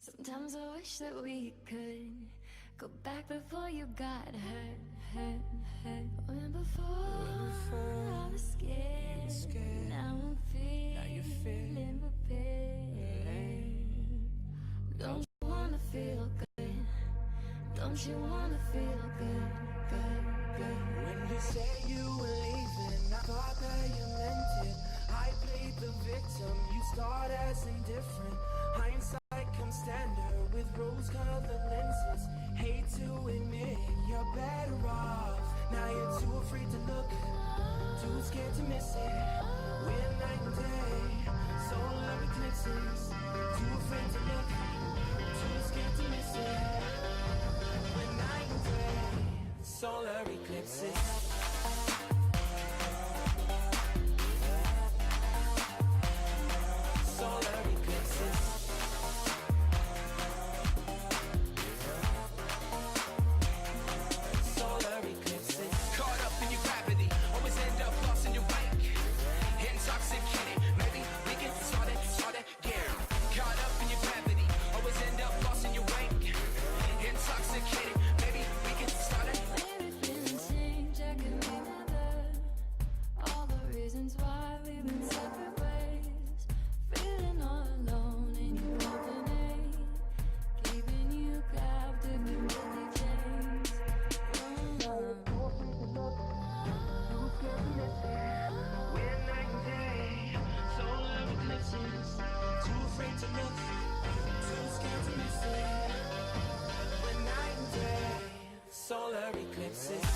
Sometimes I wish that we could go back before you got hurt. When before I was scared, now I'm feeling prepared. Don't you wanna feel good? Don't you wanna feel good? When you said you were leaving, I thought that you meant it. I played the victim, you starred as indifferent. Hindsight comes standard with rose-colored lenses. Hate to admit it, you're better off. Now you're too afraid to look, too scared to miss it. We're night and day, solar eclipses. Too afraid to look, too scared to miss it. We're night and day, solar eclipses. Solar eclipses. Solar eclipses. Caught up in your gravity, always end up lost in your wake. Intoxicated, maybe we can start again. Caught up in your gravity, always end up lost in your wake. Intoxicated, maybe we can start it. Maybe feeling change, I can remember all the reasons why we've been separate ways. Feeling all alone in your golden age, keeping you captive in guilty chains. We're night and day, solar eclipses. Too afraid to look, too scared to miss it. We're night and day, solar eclipses.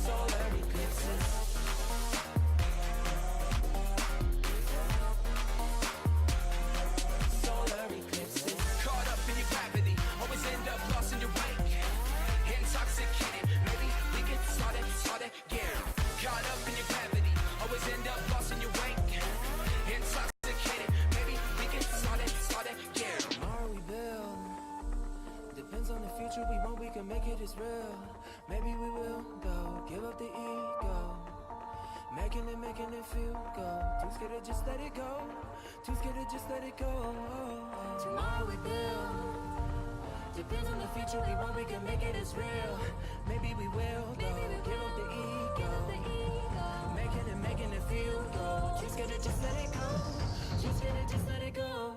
Solar eclipses. Solar eclipses. Caught up in your gravity, always end up lost in your wake. Intoxicated, maybe we can start again. Caught up in your gravity, always end up lost in your wake. Intoxicated, maybe we can start again. Tomorrow we build, depends on the future we want, we can make it as real. Maybe we will go, give up the ego. Making it feel good. Too scared to just let it go. Too scared to just let it go. Tomorrow we build, depends on the future we want, we can make it as real. Maybe we will go, give up the ego. Making it feel good. Too scared to just let it go. Too scared to just let it go.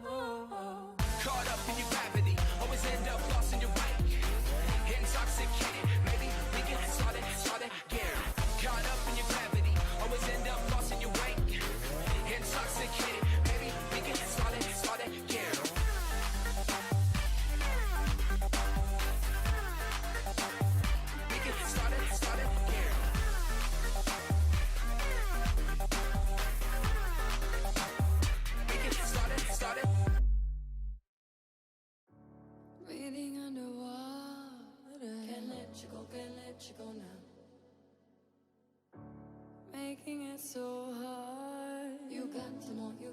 Caught up in your gravity, always end up lost in your wake. Intoxicated, maybe we can start again. Caught up in your gravity, always end up lost in your wake. Intoxicated, maybe we can start again. We can start again.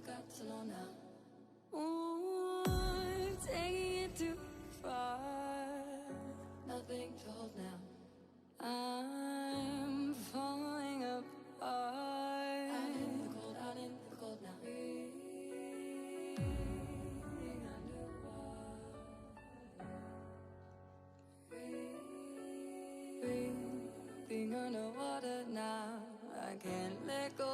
got to know now. Ooh, taking it too far. Nothing to hold now. I'm falling apart. Out in the cold now. Breathing underwater. Breathing underwater now. I can't let go.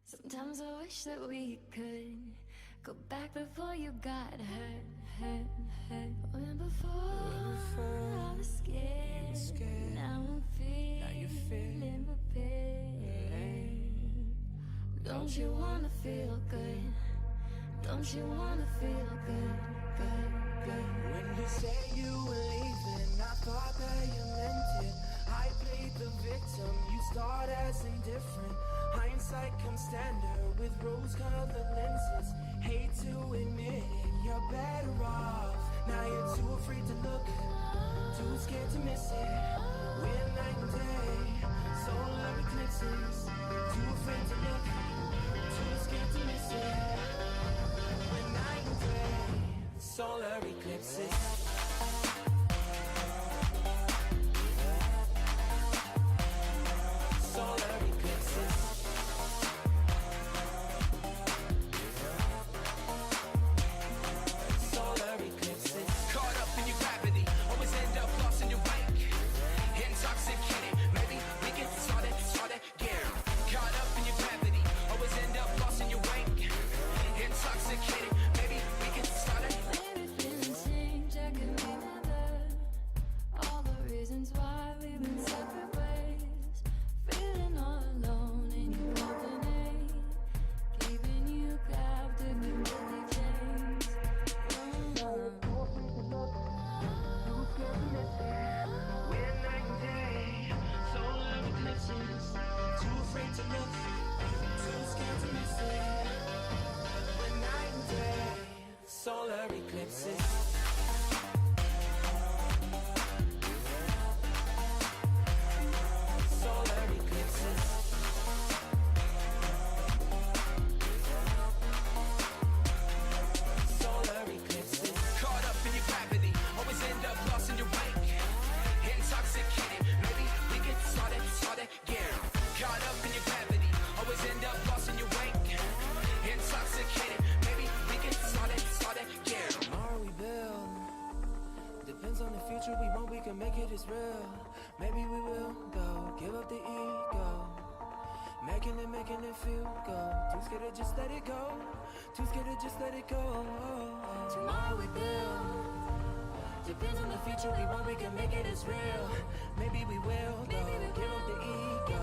Sometimes I wish that we could go back before you got hurt. When before I was scared, now I'm feeling prepared. Don't you wanna feel good? Don't you wanna feel good? When you say you were leaving, I thought that you meant it. I played the victim, you start as indifferent. Hindsight comes standard with rose-colored lenses. Hate to admit it, you're better off. Now you're too afraid to look, too scared to miss it. We're night and day, solar eclipses. Too afraid to look, too scared to miss it. We're night and day, solar eclipses. Solar eclipses. Solar eclipses. Caught up in your gravity, always end up lost in your wake. Intoxicated, maybe we can start again. Caught up in your gravity, always end up lost in your wake. Intoxicated, maybe we can start it. Maybe feeling change, I could be never. All the reasons why we've been separate ways. Feeling all alone and you walking in. Keeping you captive in guilty chains. We're night and day, solar eclipses. Too afraid to look, too scared to miss it. We're night and day, solar eclipses. Solar eclipses. Solar eclipses. Caught up in your gravity, always end up lost in your wake. Intoxicated, maybe we can start again. Caught up in your gravity, always end up lost in your wake. Intoxicated, maybe we can start again. Tomorrow we build. Depends on the future we want, we can make it as real. Maybe we will go, give up the ego. Making it feel go. Too scared to just let it go. Too scared to just let it go. Tomorrow we build. Depends on the future we want, we can make it as real. Maybe we will go, give up the ego.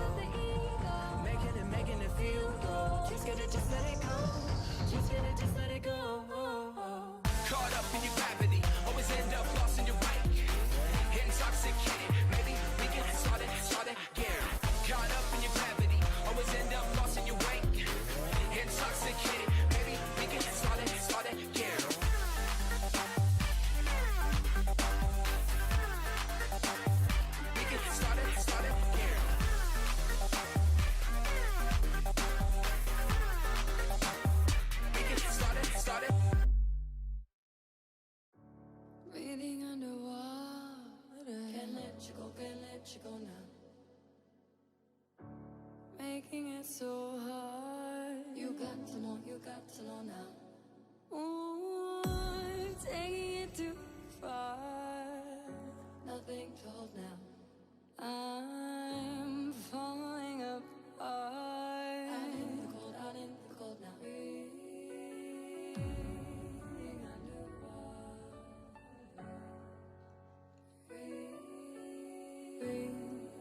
Making it feel go. Too scared to just let it go. Too scared to just let it go. Caught up in your gravity, always end up lost in your wake. Intoxicated, maybe we can start again. Caught up in your gravity, always end up lost in your wake. Intoxicated, maybe we can start again. We can start again. you go now. Making it so hard. You got to know now. Ooh, taking it too far. Nothing to hold now. I'm falling apart. Out in the cold now. Breathing underwater. Breathe.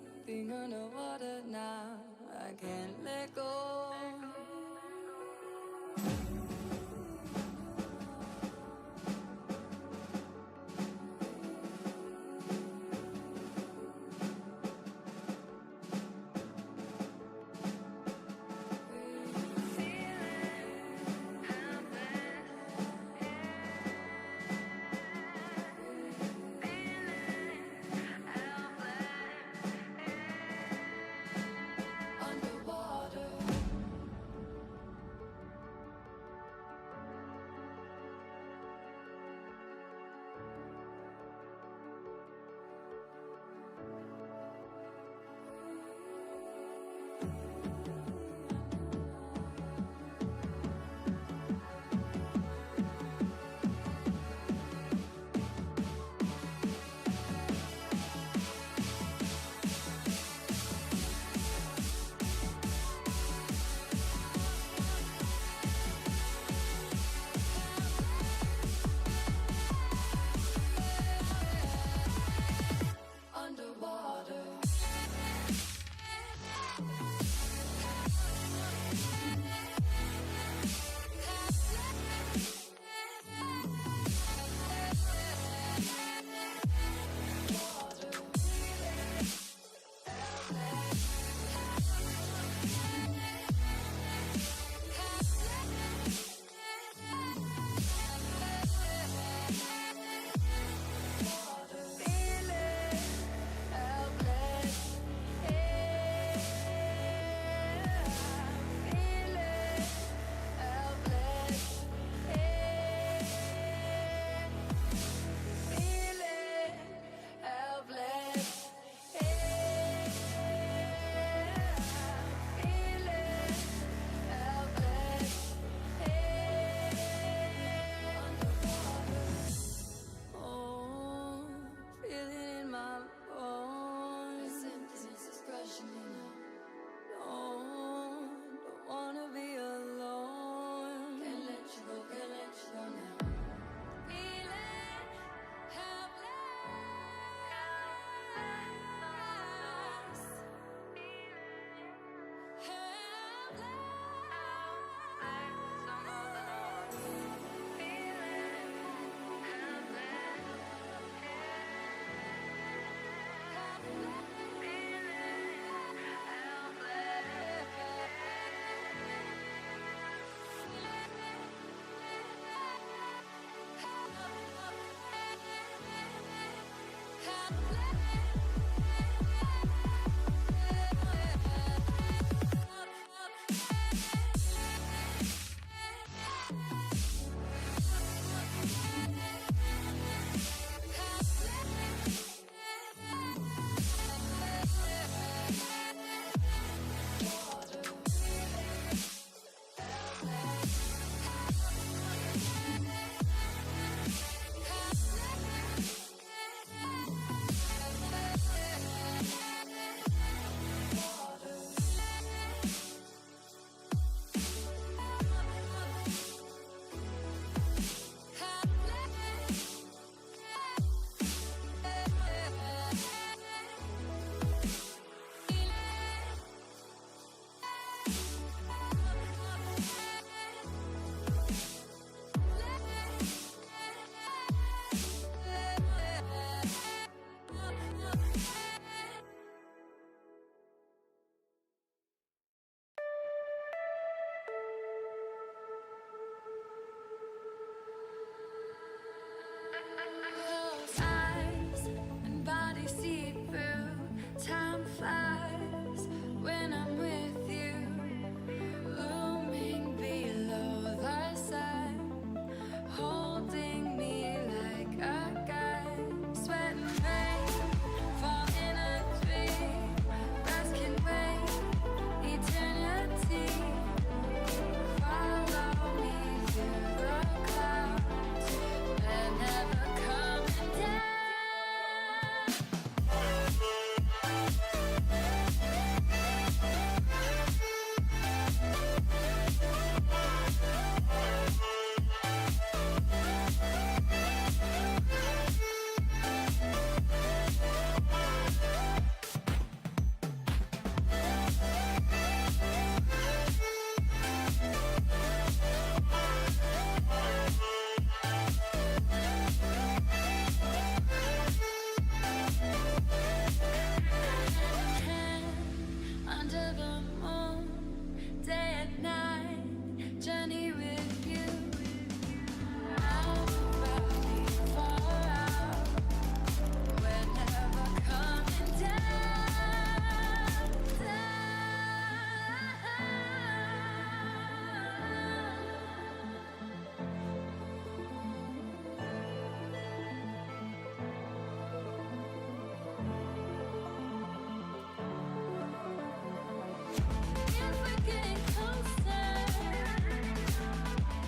we're getting closer,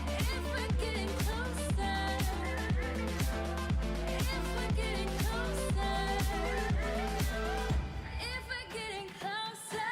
if we're getting closer, if we're getting closer, if we're getting closer.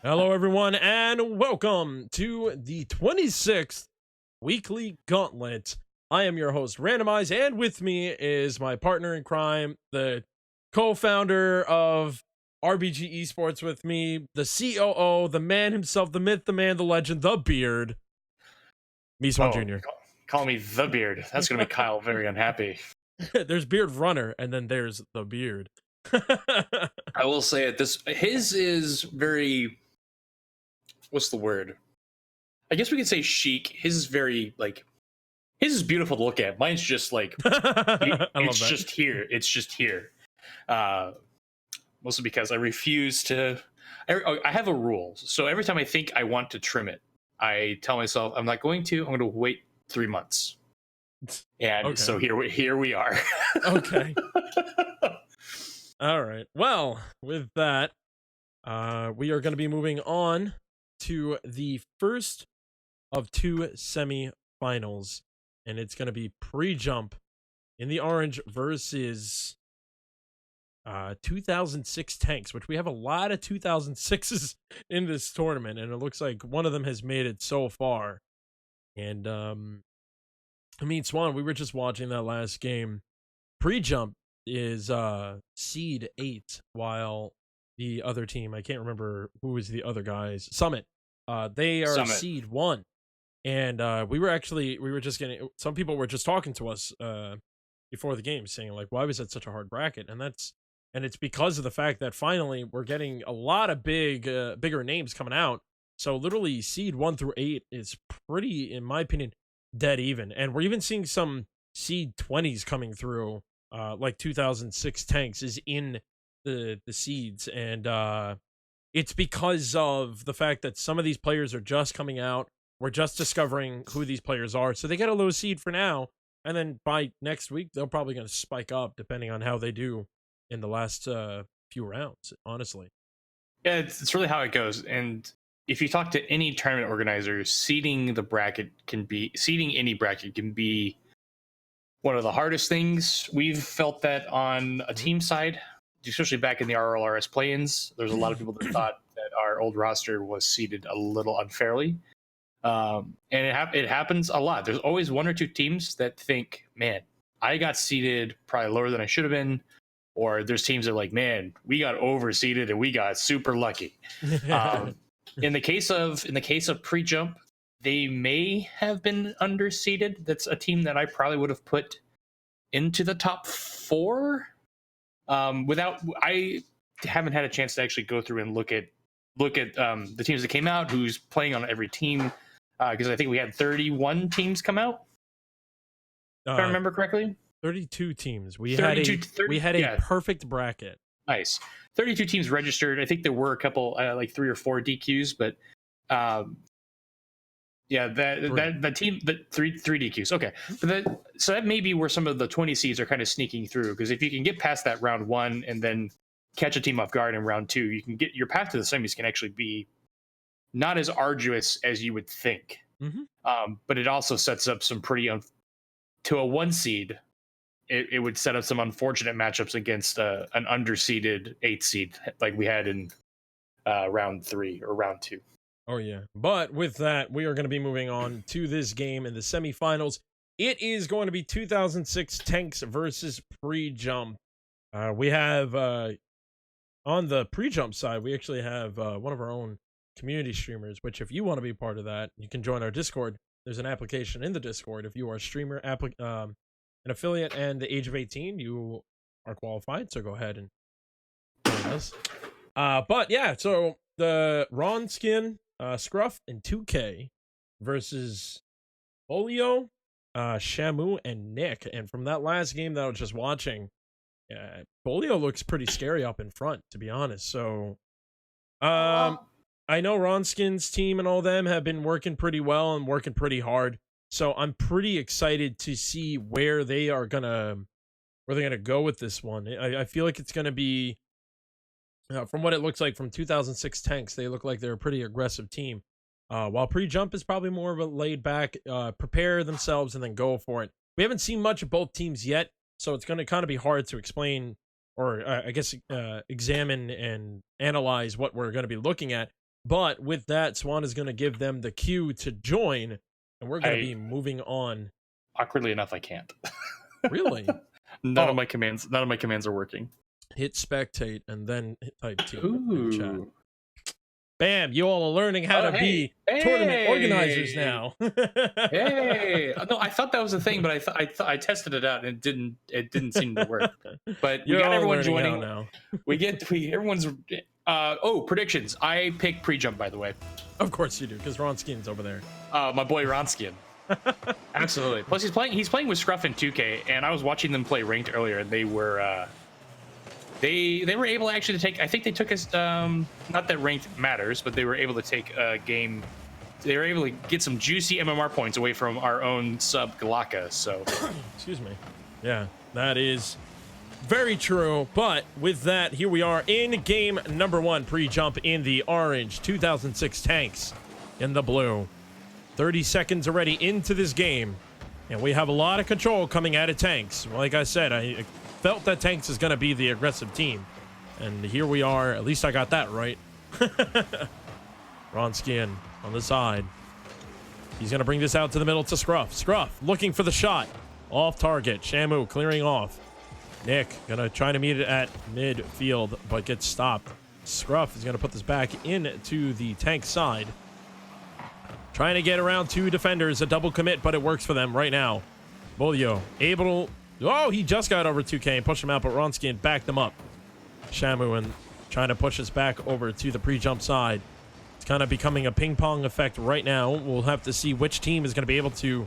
Hello, everyone, and welcome to the 26th Weekly Gauntlet. I am your host, Randomize, and with me is my partner in crime, the co-founder of RBG Esports with me, the COO, the man himself, the myth, the man, the legend, the beard, Meeswan Jr. Call me the beard. That's going to make Kyle very unhappy. There's Beard Runner, and then there's the beard. I will say it. His is very. What's the word? I guess we could say chic. His is very his is beautiful to look at. Mine's just it's just here. It's just here. Mostly because I refuse to. I have a rule. So every time I think I want to trim it, I tell myself I'm not going to. I'm going to wait 3 months. And okay. So here we are. Okay. All right. Well, with that, we are going to be moving on to the first of two semi-finals, and it's going to be pre-jump in the orange versus 2006 tanks, which we have a lot of 2006s in this tournament, and it looks like one of them has made it so far. And I mean, Swan, we were just watching that last game. Pre-jump is seed 8, while the other team, I can't remember who is the other guys, Summit. They are Summit. seed 1. And we were just getting, some people were just talking to us before the game saying like, why was that such a hard bracket? And it's because of the fact that finally we're getting a lot of bigger names coming out. So literally seed 1 through 8 is pretty, in my opinion, dead even. And we're even seeing some seed 20s coming through, like 2006 Tanks is in the seeds. And it's because of the fact that some of these players are just coming out. We're just discovering who these players are. So they get a low seed for now. And then by next week, they're probably going to spike up depending on how they do in the last few rounds, honestly. Yeah, it's really how it goes. And if you talk to any tournament organizers, seeding any bracket can be one of the hardest things. We've felt that on a team side, especially back in the RLRS play-ins. There's a lot of people that thought that our old roster was seeded a little unfairly. And it happens a lot. There's always 1 or 2 teams that think, man, I got seeded probably lower than I should have been. Or there's teams that are like, man, we got overseeded and we got super lucky. In the case of pre-jump, they may have been underseeded. That's a team that I probably would have put into the top 4. I haven't had a chance to actually go through and look at the teams that came out, who's playing on every team. Because I think we had 31 teams come out, if I remember correctly. 32 teams. We 32, had a perfect bracket. Nice. 32 teams registered. I think there were a couple, like 3 or 4 DQs, but that team, the three DQs. Okay, so that may be where some of the 20 seeds are kind of sneaking through. Because if you can get past that round 1 and then catch a team off guard in round 2, you can get your path to the semis can actually be not as arduous as you would think. Mm-hmm. But it also sets up some pretty to a 1 seed. It would set up some unfortunate matchups against an underseeded 8 seed like we had in round 3 or round 2. Oh yeah. But with that, we are going to be moving on to this game in the semifinals. It is going to be 2006 Tanks versus Pre-Jump. We have on the Pre-Jump side, we actually have one of our own community streamers, which if you want to be part of that, you can join our Discord. There's an application in the Discord. If you are a streamer, an affiliate, and the age of 18, you are qualified, so go ahead and join us. But yeah, so the Ron Skin, Scruff, and 2K versus Olio, Shamu, and Nick. And from that last game that I was just watching, Olio looks pretty scary up in front, to be honest. So I know Ronskin's team and all them have been working pretty well and working pretty hard. So I'm pretty excited to see where they're gonna go with this one. I feel like it's gonna be, from what it looks like from 2006 Tanks, they look like they're a pretty aggressive team. While Pre-Jump is probably more of a laid back, prepare themselves and then go for it. We haven't seen much of both teams yet, so it's gonna kind of be hard to explain, or I guess examine and analyze what we're gonna be looking at. But with that, Swan is going to give them the cue to join, and we're going to be moving on. Awkwardly enough, I can't. Really? None of my commands are working. Hit spectate and then type team in chat. Bam! You all are learning how to be tournament organizers now. Hey, no, I thought that was a thing, but I tested it out and it didn't seem to work. But we got everyone joining now. Everyone's. Predictions. I pick Pre-Jump, by the way. Of course you do, because Ronskin's over there. My boy Ronskin. Absolutely. Plus he's playing with Scruff and 2K, and I was watching them play ranked earlier, and they were they were able actually to take, I think they took us, not that ranked matters, but they were able to take a game. They were able to get some juicy MMR points away from our own sub Galaka. So excuse me. Yeah, that is very true. But with that, here we are in game number 1. Pre-Jump in the orange, 2006 Tanks in the blue. 30 seconds already into this game, and we have a lot of control coming out of Tanks. Like I said, I felt that Tanks is going to be the aggressive team, and here we are. At least I got that right. Ron Skin on the side. He's going to bring this out to the middle to Scruff. Scruff looking for the shot. Off target. Shamu clearing off. Nick gonna try to meet it at midfield, but gets stopped. Scruff is gonna put this back into the tank side. Trying to get around 2 defenders, a double commit, but it works for them right now. Bolio able to... Oh, he just got over 2K and pushed him out, but Ronskin backed them up. Shamu and trying to push us back over to the pre-jump side. It's kind of becoming a ping-pong effect right now. We'll have to see which team is going to be able to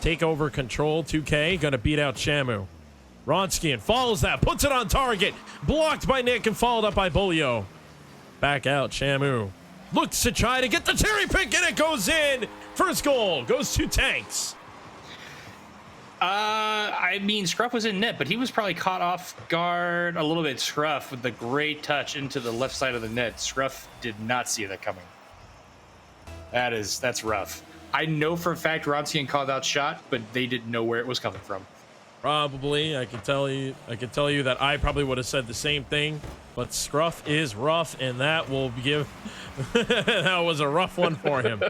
take over control. 2K going to beat out Shamu. Ronskin follows that, puts it on target. Blocked by Nick and followed up by Bolio. Back out, Shamu. Looks to try to get the cherry pick, and it goes in. First goal goes to Tanks. I mean, Scruff was in net, but he was probably caught off guard a little bit. Scruff with the great touch into the left side of the net. Scruff did not see that coming. That's rough. I know for a fact Ronskian called out shot, but they didn't know where it was coming from. Probably. I can tell you that I probably would have said the same thing, but Scruff is rough, and that will give that was a rough one for him.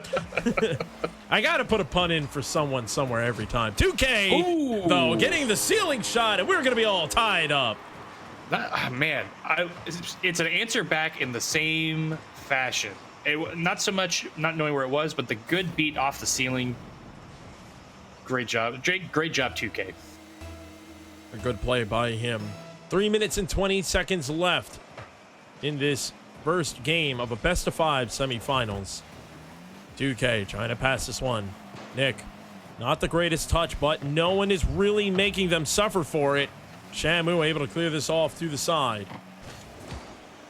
I gotta put a pun in for someone somewhere every time. 2K though getting the ceiling shot, and we're gonna be all tied up. Man, it's an answer back in the same fashion. Not so much not knowing where it was, but the good beat off the ceiling. Great job, 2K. A good play by him. 3 minutes and 20 seconds left in this first game of a best-of-5 semifinals. 2K trying to pass this one. Nick, not the greatest touch, but no one is really making them suffer for it. Shamu able to clear this off to the side.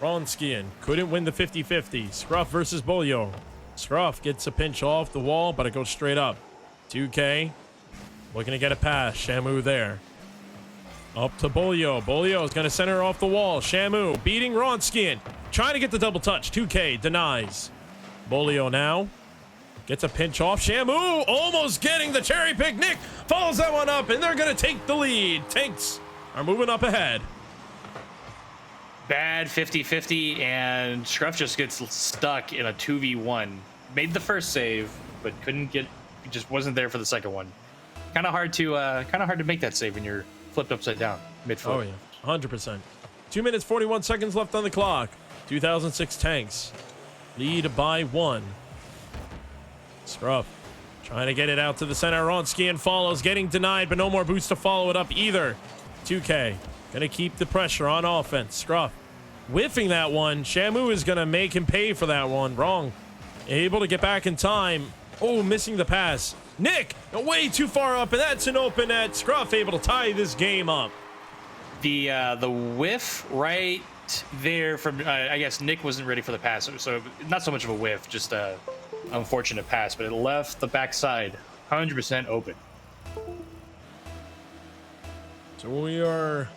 Ronskian couldn't win the 50-50. Scruff versus Bolio. Scruff gets a pinch off the wall, but it goes straight up. 2K looking to get a pass. Shamu there. Up to Bolio. Bolio is going to center off the wall. Shamu beating Ronskin. Trying to get the double touch. 2K denies. Bolio now gets a pinch off. Shamu almost getting the cherry pick. Nick follows that one up, and they're going to take the lead. Tanks are moving up ahead. Bad 50-50, and Scruff just gets stuck in a 2v1. Made the first save, but couldn't get. Just wasn't there for the second one. Kind of hard to make that save when you're flipped upside down mid-foot. Oh yeah, 100%. 2 minutes 41 seconds left on the clock. 2006 Tanks lead by 1. Scruff trying to get it out to the center. Ronskian follows, getting denied, but no more boost to follow it up either. 2K gonna keep the pressure on offense. Scruff whiffing that one. Shamu is gonna make him pay for that one. Wrong. Able to get back in time. Oh, missing the pass. Nick way too far up, and that's an open net. Scruff able to tie this game up. The whiff right there from I guess Nick wasn't ready for the pass, so not so much of a whiff, just a unfortunate pass, but it left the backside 100% open. So we are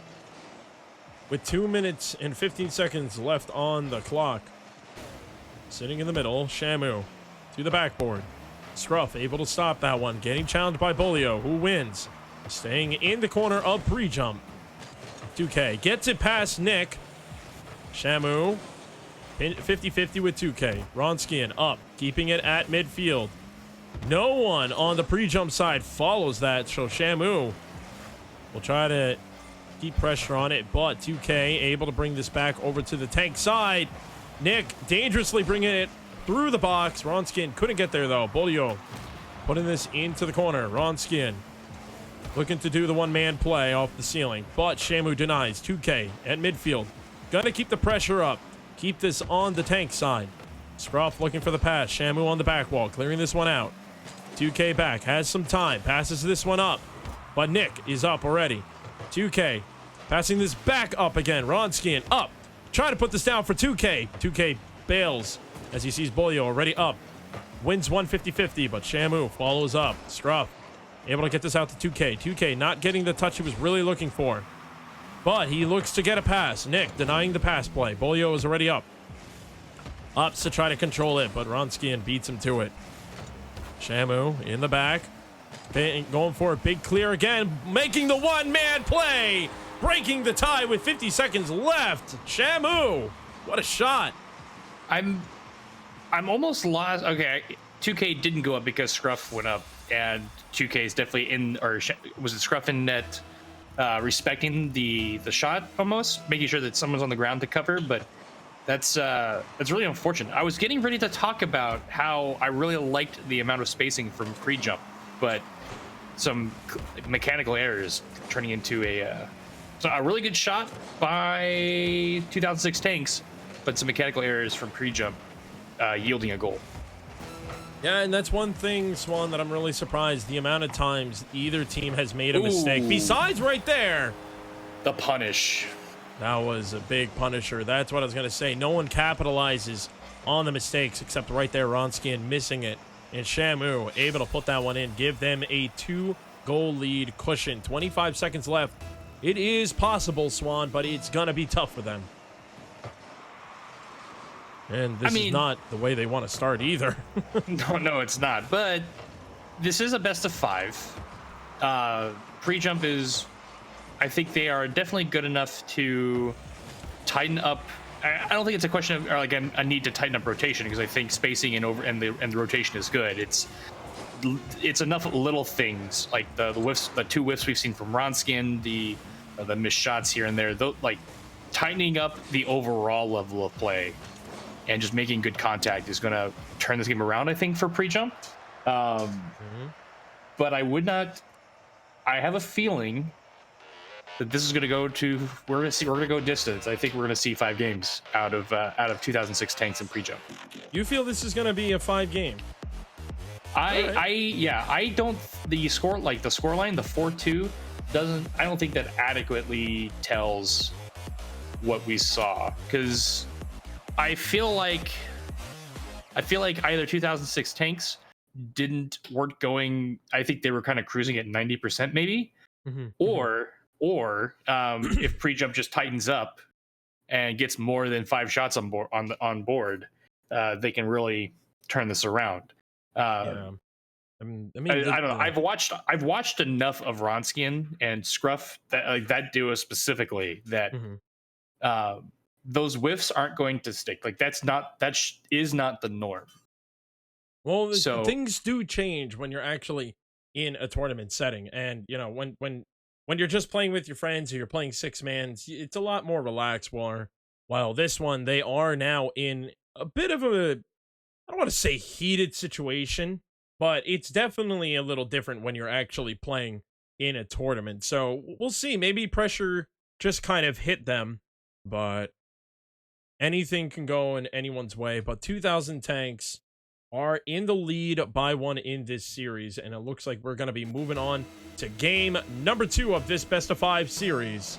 with 2 minutes and 15 seconds left on the clock. Sitting in the middle, Shamu to the backboard. Scruff able to stop that one, getting challenged by Bolio, who wins. Staying in the corner of pre-jump. 2K gets it past Nick. Shamu 50-50 with 2K. Ronskian up, keeping it at midfield. No one on the pre-jump side follows that, so Shamu will try to keep pressure on it, but 2K able to bring this back over to the tank side. Nick dangerously bringing it through the box. Ronskin couldn't get there though. Bolio putting this into the corner. Ronskin looking to do the one-man play off the ceiling, but Shamu denies. 2K at midfield. Gonna keep the pressure up. Keep this on the tank side. Scruff looking for the pass. Shamu on the back wall, clearing this one out. 2K back, has some time. Passes this one up, but Nick is up already. 2K passing this back up again. Ronskin up. Trying to put this down for 2K. 2K bails as he sees Bolio already up. Wins 150-50, but Shamu follows up. Scruff able to get this out to 2K. 2K not getting the touch he was really looking for, but he looks to get a pass. Nick denying the pass play. Bolio is already up. Ups to try to control it, but Ronskian beats him to it. Shamu in the back. Going for a big clear again. Making the one-man play. Breaking the tie with 50 seconds left. Shamu. What a shot. I'm almost lost. Okay, 2K didn't go up because Scruff went up, and 2K is definitely in, or was it Scruff in net? respecting the shot almost, making sure that someone's on the ground to cover. But that's really unfortunate. I was getting ready to talk about how I really liked the amount of spacing from pre-jump, but some mechanical errors turning into a really good shot by 2006 Tanks, but some mechanical errors from pre-jump yielding a goal. Yeah, and that's one thing, Swan, that I'm really surprised the amount of times either team has made a mistake. Besides right there, the punish. That was a big punisher. That's what I was going to say. No one capitalizes on the mistakes except right there, Ronskin missing it. And Shamu able to put that one in, give them a 2-goal lead cushion. 25 seconds left. It is possible, Swan, but it's going to be tough for them. And this is not the way they want to start either. No, it's not. But this is a best of 5. Pre-jump is, I think they are definitely good enough to tighten up. I don't think it's a question of like a need to tighten up rotation, because I think spacing and the rotation is good. It's enough little things like the whiffs, the 2 whiffs we've seen from Ronskin, the missed shots here and there. Like tightening up the overall level of play and just making good contact is going to turn this game around, I think, for pre-jump. But I would not. I have a feeling that this is going to go to. We're going to go distance. I think we're going to see 5 games out of 2006 Tanks and pre-jump. You feel this is going to be a 5 game? I don't. The scoreline, the 4-2 doesn't. I don't think that adequately tells what we saw, because I feel like either 2006 Tanks weren't going. I think they were kind of cruising at 90% maybe, or if pre-jump just tightens up and gets more than 5 shots on board, they can really turn this around. I don't know. I've watched enough of Ronskin and Scruff that duo specifically that those whiffs aren't going to stick. Like that is not the norm. Well, so things do change when you're actually in a tournament setting, and you know when you're just playing with your friends or you're playing 6-man, it's a lot more relaxed. While this one, they are now in a bit of a, I don't want to say heated situation, but it's definitely a little different when you're actually playing in a tournament. So we'll see. Maybe pressure just kind of hit them, but anything can go in anyone's way. But 2000 Tanks are in the lead by 1 in this series, and it looks like we're going to be moving on to game number 2 of this best of 5 series.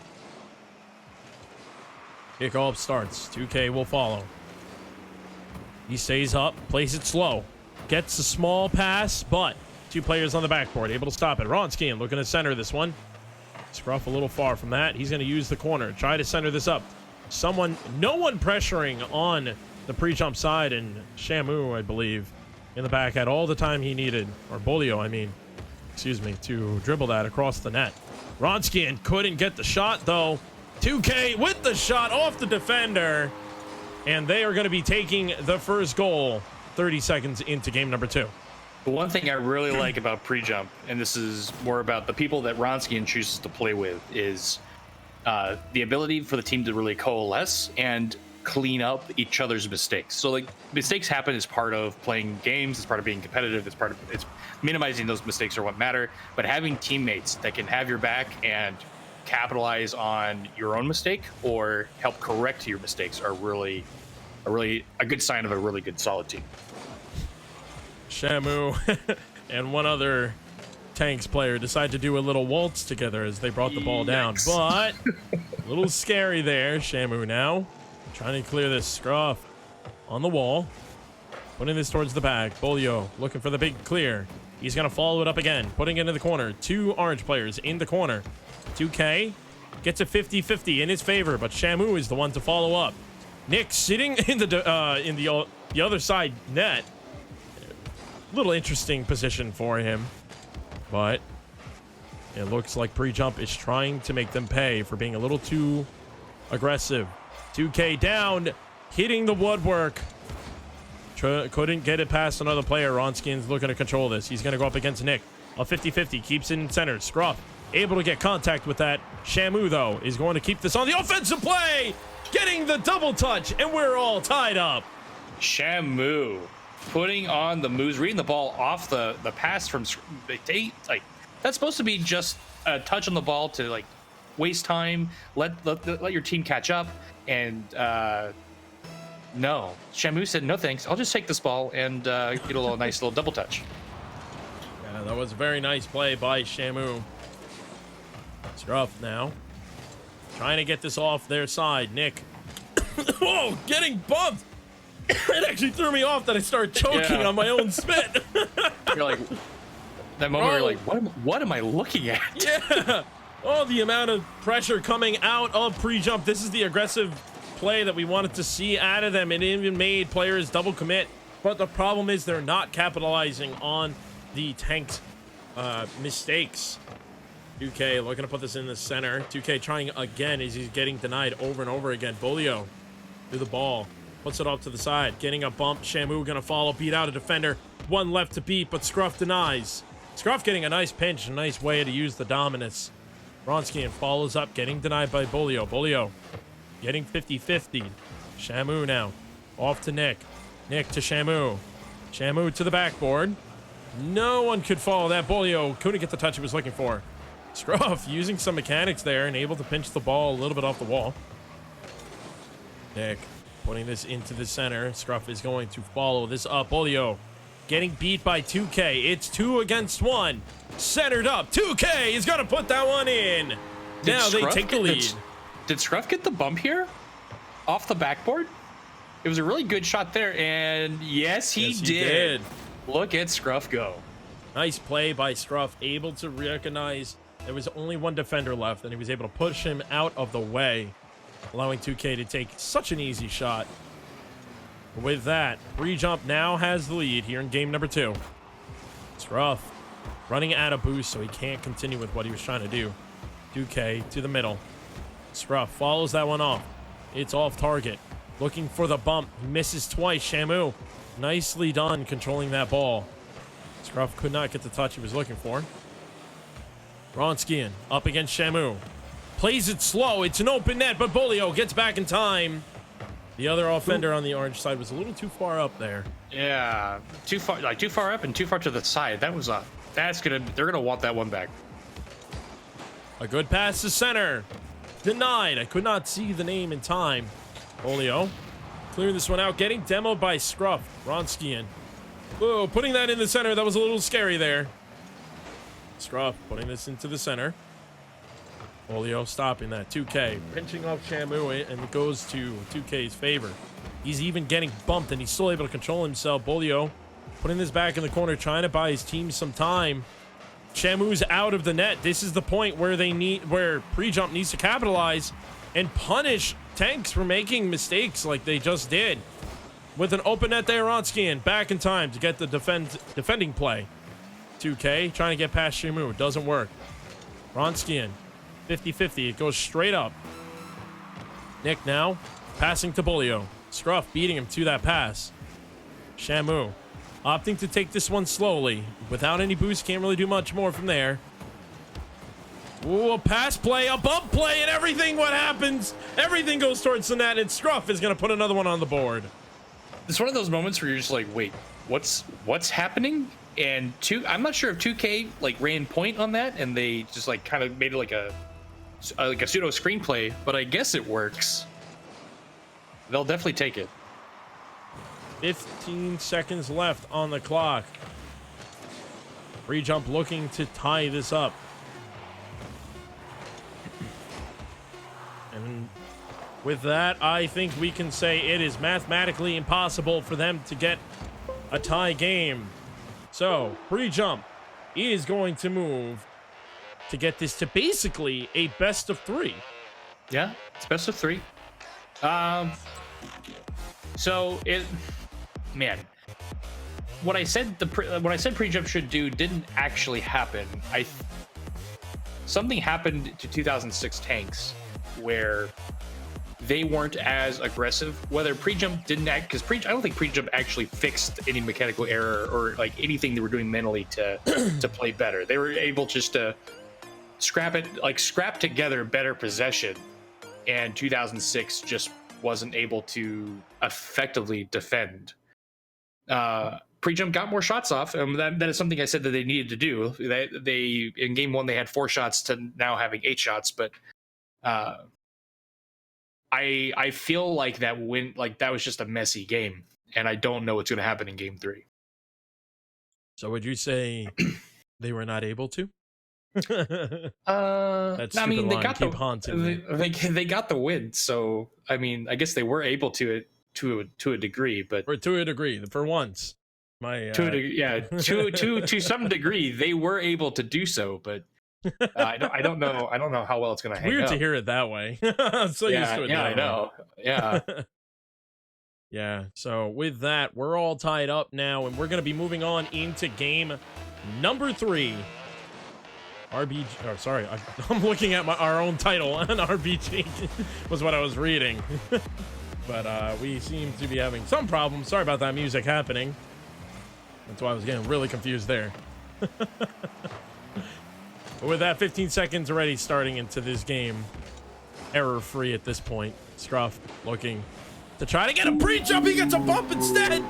Kickoff starts. 2K will follow. He stays up, plays it slow, gets a small pass, but 2 players on the backboard able to stop it. Ronskin looking to center this one. Scruff a little far from that. He's going to use the corner, try to center this up. No one pressuring on the pre-jump side, and Shamu, I believe, in the back had all the time he needed, or Bolio, to dribble that across the net. Ronskin couldn't get the shot, though. 2K with the shot off the defender, and they are going to be taking the first goal 30 seconds into game number 2. The one thing I really like about pre-jump, and this is more about the people that Ronskin chooses to play with, is the ability for the team to really coalesce and clean up each other's mistakes. So like mistakes happen as part of playing games, as part of being competitive, it's minimizing those mistakes are what matter. But having teammates that can have your back and capitalize on your own mistake or help correct your mistakes are really a good sign of a really good solid team. Shamu and one other Tanks player decide to do a little waltz together as they brought the ball down, but a little scary there. Shamu now trying to clear this. Scruff on the wall, putting this towards the back. Bolio looking for the big clear. He's going to follow it up again, putting it into the corner. 2 orange players in the corner. 2K gets a 50-50 in his favor, but Shamu is the one to follow up. Nick sitting in the other side net. Little interesting position for him, but it looks like pre-jump is trying to make them pay for being a little too aggressive. 2K down, hitting the woodwork. Couldn't get it past another player. Ronskin's looking to control this. He's going to go up against Nick. A 50-50, keeps it in center. Scruff able to get contact with that. Shamu, though, is going to keep this on the offensive play, getting the double touch, and we're all tied up. Shamu putting on the moves, reading the ball off the pass from like that's supposed to be just a touch on the ball to like waste time, let your team catch up, and no, Shamu said no thanks. I'll just take this ball and get a nice little double touch. Yeah, that was a very nice play by Shamu. Scruff now trying to get this off their side. Nick, whoa, getting bumped. It actually threw me off that I started choking on my own spit. You're like, that moment you're like, what am I looking at? Yeah. Oh, the amount of pressure coming out of pre-jump. This is the aggressive play that we wanted to see out of them. It even made players double commit. But the problem is they're not capitalizing on the tank's mistakes. 2K looking to put this in the center. 2K trying again as he's getting denied over and over again. Bolio through the ball. Puts it off to the side. Getting a bump. Shamu gonna follow. Beat out a defender. One left to beat, but Scruff denies. Scruff getting a nice pinch. A nice way to use the dominance. Bronskian follows up. Getting denied by Bolio. Bolio getting 50-50. Shamu now. Off to Nick. Nick to Shamu. Shamu to the backboard. No one could follow that. Bolio couldn't get the touch he was looking for. Scruff using some mechanics there and able to pinch the ball a little bit off the wall. Nick putting this into the center. Scruff is going to follow this up. Bolio getting beat by 2K. It's 2 against 1. Centered up. 2K is going to put that one in. Now they take the lead. Did Scruff get the bump here? Off the backboard? It was a really good shot there, and yes, he did. Look at Scruff go. Nice play by Scruff. Able to recognize there was only one defender left, and he was able to push him out of the way, allowing 2K to take such an easy shot. With that, pre-jump now has the lead here in game number 2. Scruff running out of boost, so he can't continue with what he was trying to do. 2K to the middle. Scruff follows that one off. It's off target. Looking for the bump. Misses twice. Shamu nicely done controlling that ball. Scruff could not get the touch he was looking for. Bronskian up against Shamu. Plays it slow. It's an open net, but Bolio gets back in time. The other offender on the orange side was a little too far up there. Yeah, too far up and too far to the side. They're gonna want that one back. A good pass to center. Denied. I could not see the name in time. Bolio clearing this one out. Getting demoed by Scruff. Bronskian. Whoa, putting that in the center. That was a little scary there. Scruff putting this into the center. Bolio stopping that. 2K pinching off Shamu, and it goes to 2K's favor. He's even getting bumped, and he's still able to control himself. Bolio putting this back in the corner, trying to buy his team some time. Shamu's out of the net. This is the point where pre-jump needs to capitalize and punish tanks for making mistakes like they just did. With an open net there, Ronskian back in time to get the defending play. 2K trying to get past Shamu. Doesn't work. Ronskian 50-50. It goes straight up. Nick now passing to Bolio. Scruff beating him to that pass. Shamu opting to take this one slowly. Without any boost, can't really do much more from there. Ooh, a pass play, a bump play, and everything. What happens? Everything goes towards the net, and Scruff is going to put another one on the board. It's one of those moments where you're just like, wait, what's happening? And I'm not sure if 2K like ran point on that, and they just like kind of made it like a pseudo screenplay, but I guess it works. They'll definitely take it. 15 seconds left on the clock. Pre-jump looking to tie this up. And with that, I think we can say it is mathematically impossible for them to get a tie game. So, pre-jump is going to move to get this to basically a best of 3. Yeah, it's best of 3. Man, what I said pre-jump should do didn't actually happen. Something happened to 2006 tanks where they weren't as aggressive. Whether pre-jump didn't act, because I don't think pre-jump actually fixed any mechanical error or like anything they were doing mentally to play better. They were able just to scrap together better possession, and 2006 just wasn't able to effectively defend. Pre-jump got more shots off, and that is something I said that they needed to do. They in game 1 they had 4 shots to now having 8 shots, but I feel like that was just a messy game, and I don't know what's going to happen in game 3. So would you say they were not able to? I mean, they got they got the win, so I mean, I guess they were able to a degree, but to a degree, for once, to some degree, they were able to do so, but I don't know how well it's going to hang weird up. to hear it that way. I'm so used to it. I know. Yeah. Yeah. So with that, we're all tied up now, and we're going to be moving on into game number 3. RBG. Oh, sorry. I'm looking at our own title on RBG. Was what I was reading. But we seem to be having some problems. Sorry about that music happening. That's why I was getting really confused there. But with that, 15 seconds already starting into this game. Error-free at this point. Scruff looking to try to get a pre-jump. He gets a bump instead.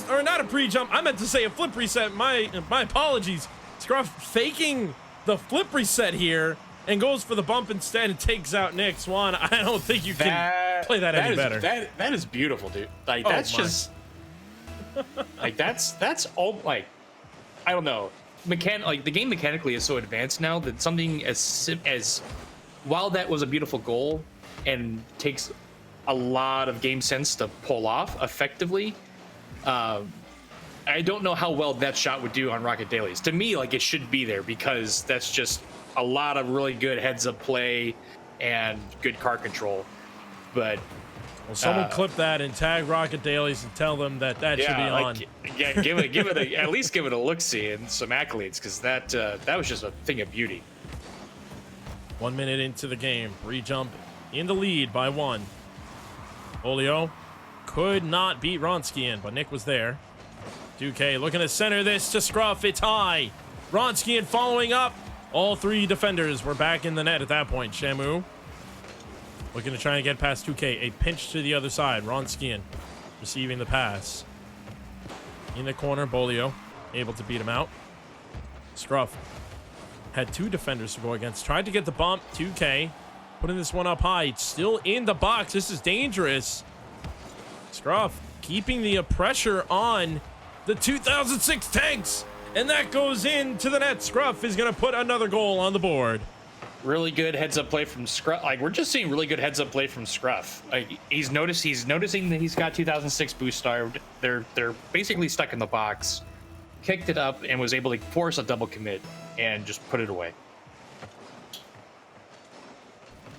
Or not a pre-jump. I meant to say a flip reset. My apologies. Scruff faking the flip reset here and goes for the bump instead and takes out Nick Swan. I don't think you can play that any better. That is beautiful, dude. Like, that's just like that's all, like, I don't know. The game mechanically is so advanced now that something as while that was a beautiful goal and takes a lot of game sense to pull off effectively, I don't know how well that shot would do on Rocket Dailies. To me, like, it should be there because that's just a lot of really good heads-up play and good car control. But someone clip that and tag Rocket Dailies and tell them that should be on. Yeah, give it at least give it a look-see and some accolades, because that was just a thing of beauty. 1 minute into the game, re-jump in the lead by 1. Olio could not beat Ronskian, but Nick was there. 2K looking to center this to Scruff. It's high. Ronskian following up. All 3 defenders were back in the net at that point. Shamu looking to try and get past 2K. A pinch to the other side. Ronskian receiving the pass. In the corner, Bolio able to beat him out. Scruff had 2 defenders to go against. Tried to get the bump. 2K putting this one up high. It's still in the box. This is dangerous. Scruff keeping the pressure on the 2006 tanks, and that goes into the net. Scruff is going to put another goal on the board. Really good heads-up play from Scruff. Like, we're just seeing really good heads-up play from Scruff. Like, he's noticing that he's got 2006 boost star. They're basically stuck in the box. Kicked it up and was able to force a double commit and just put it away.